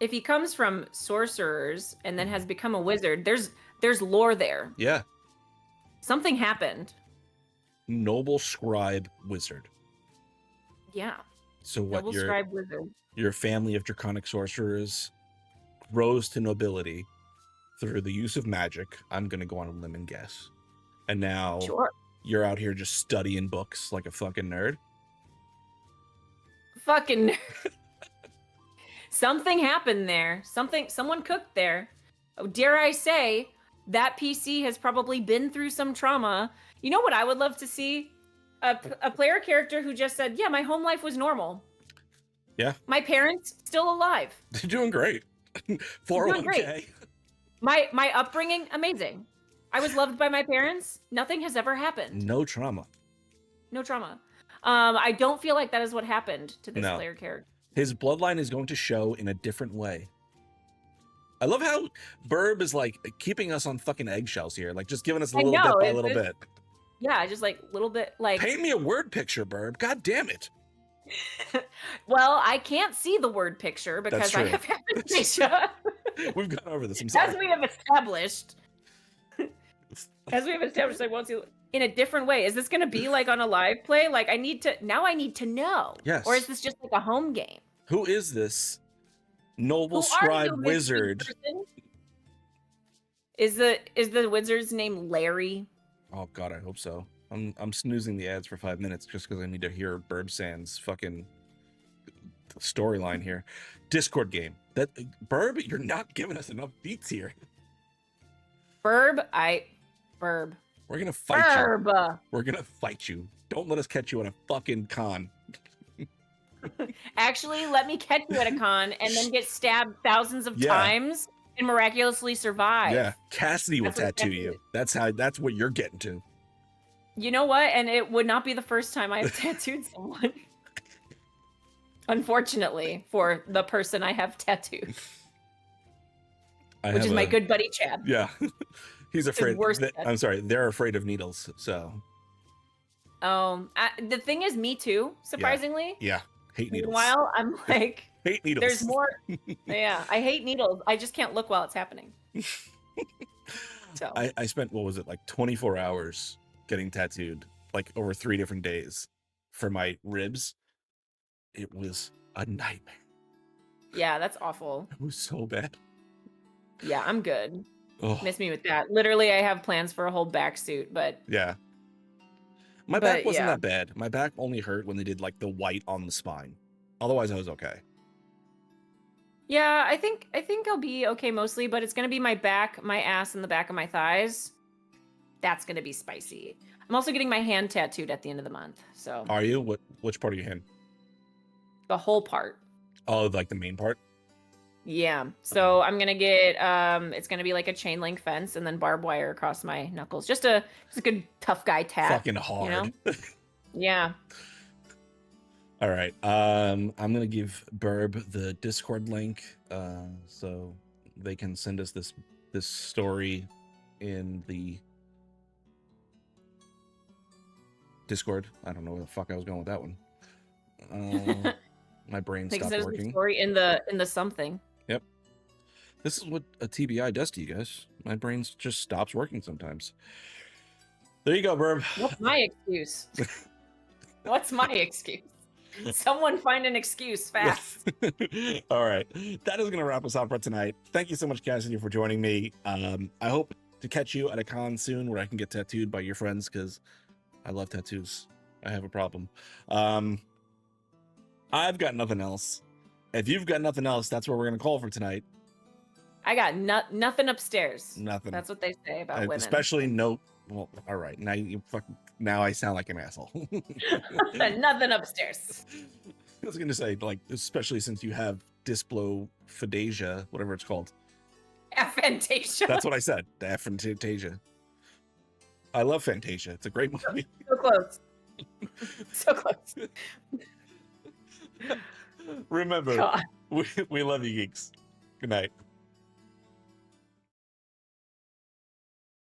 if he comes from sorcerers and then has become a wizard, there's lore there. Yeah. Something happened. Noble scribe wizard. Yeah. So what? Noble scribe wizard. Your family of draconic sorcerers rose to nobility through the use of magic. I'm gonna go on a limb and guess. And now you're out here just studying books like a fucking nerd. Fucking nerd. Something happened there. Someone cooked there. Oh, dare I say, that PC has probably been through some trauma. You know what I would love to see? A player character who just said, yeah, my home life was normal. Yeah. My parents still alive. They're doing great. 401k. My upbringing, amazing. I was loved by my parents. Nothing has ever happened. No trauma. No trauma. I don't feel like that is what happened to this player character. His bloodline is going to show in a different way. I love how Burb is like keeping us on fucking eggshells here, like just giving us a little bit by a little bit. Yeah, just like a little bit like. Paint me a word picture, Burb. God damn it. Well, I can't see the word picture because I have aphasia. We've gone over this. I'm sorry. As we have established, I won't see in a different way. Is this going to be like on a live play? Like I need to know. Yes. Or is this just like a home game? Who is this noble scribe wizard? Is the wizard's name Larry? Oh God, I hope so. I'm snoozing the ads for 5 minutes just because I need to hear Burbsan's fucking storyline here. Discord game. That Burb, you're not giving us enough beats here. Burb. We're gonna fight you. Burb. We're gonna fight you. Don't let us catch you at a fucking con. Actually, let me catch you at a con and then get stabbed thousands of times and miraculously survive. Yeah, Cassidy will tattoo you. That's what you're getting to. You know what? And it would not be the first time I have tattooed someone. Unfortunately, for the person I have tattooed. Which is my good buddy Chad. Yeah. He's afraid. I'm sorry, they're afraid of needles, so. The thing is, me too, surprisingly. Yeah. Hate needles. Meanwhile, I'm like, hate needles. There's more. Yeah, I hate needles. I just can't look while it's happening. So I spent, what was it, like 24 hours getting tattooed, like over 3 different days for my ribs. It was a nightmare. Yeah, that's awful. It was so bad. Yeah, I'm good. Oh. Miss me with that. Literally, I have plans for a whole back suit, but yeah. My back wasn't that bad. My back only hurt when they did like the white on the spine. Otherwise, I was okay. Yeah, I think I'll be okay mostly, but it's gonna be my back, my ass, and the back of my thighs. That's gonna be spicy. I'm also getting my hand tattooed at the end of the month. So are you? Which part of your hand? The whole part. Oh, like the main part? Yeah. So I'm gonna get it's gonna be like a chain link fence and then barbed wire across my knuckles. Just a good tough guy tat. Fucking hard. You know? Yeah. All right. I'm gonna give Burb the Discord link, so they can send us this story in the Discord. I don't know where the fuck I was going with that one. My brain stopped working. The story in the something. Yep. This is what a TBI does to you guys. My brain just stops working sometimes. There you go, Burb. What's my excuse? What's my excuse? Someone find an excuse fast. All right. That is going to wrap us up for tonight. Thank you so much, Cassidy, for joining me. I hope to catch you at a con soon where I can get tattooed by your friends, because I love tattoos. I have a problem. I've got nothing else. If you've got nothing else, that's what we're going to call for tonight. I got nothing upstairs. Nothing. That's what they say about women. Especially no. Well, all right. Now I sound like an asshole. Nothing upstairs. I was going to say, like, especially since you have dysprophagia, whatever it's called. Aphantasia. That's what I said. The aphantasia. I love Fantasia. It's a great movie. So close. So close. Remember, we love you, geeks. Good night.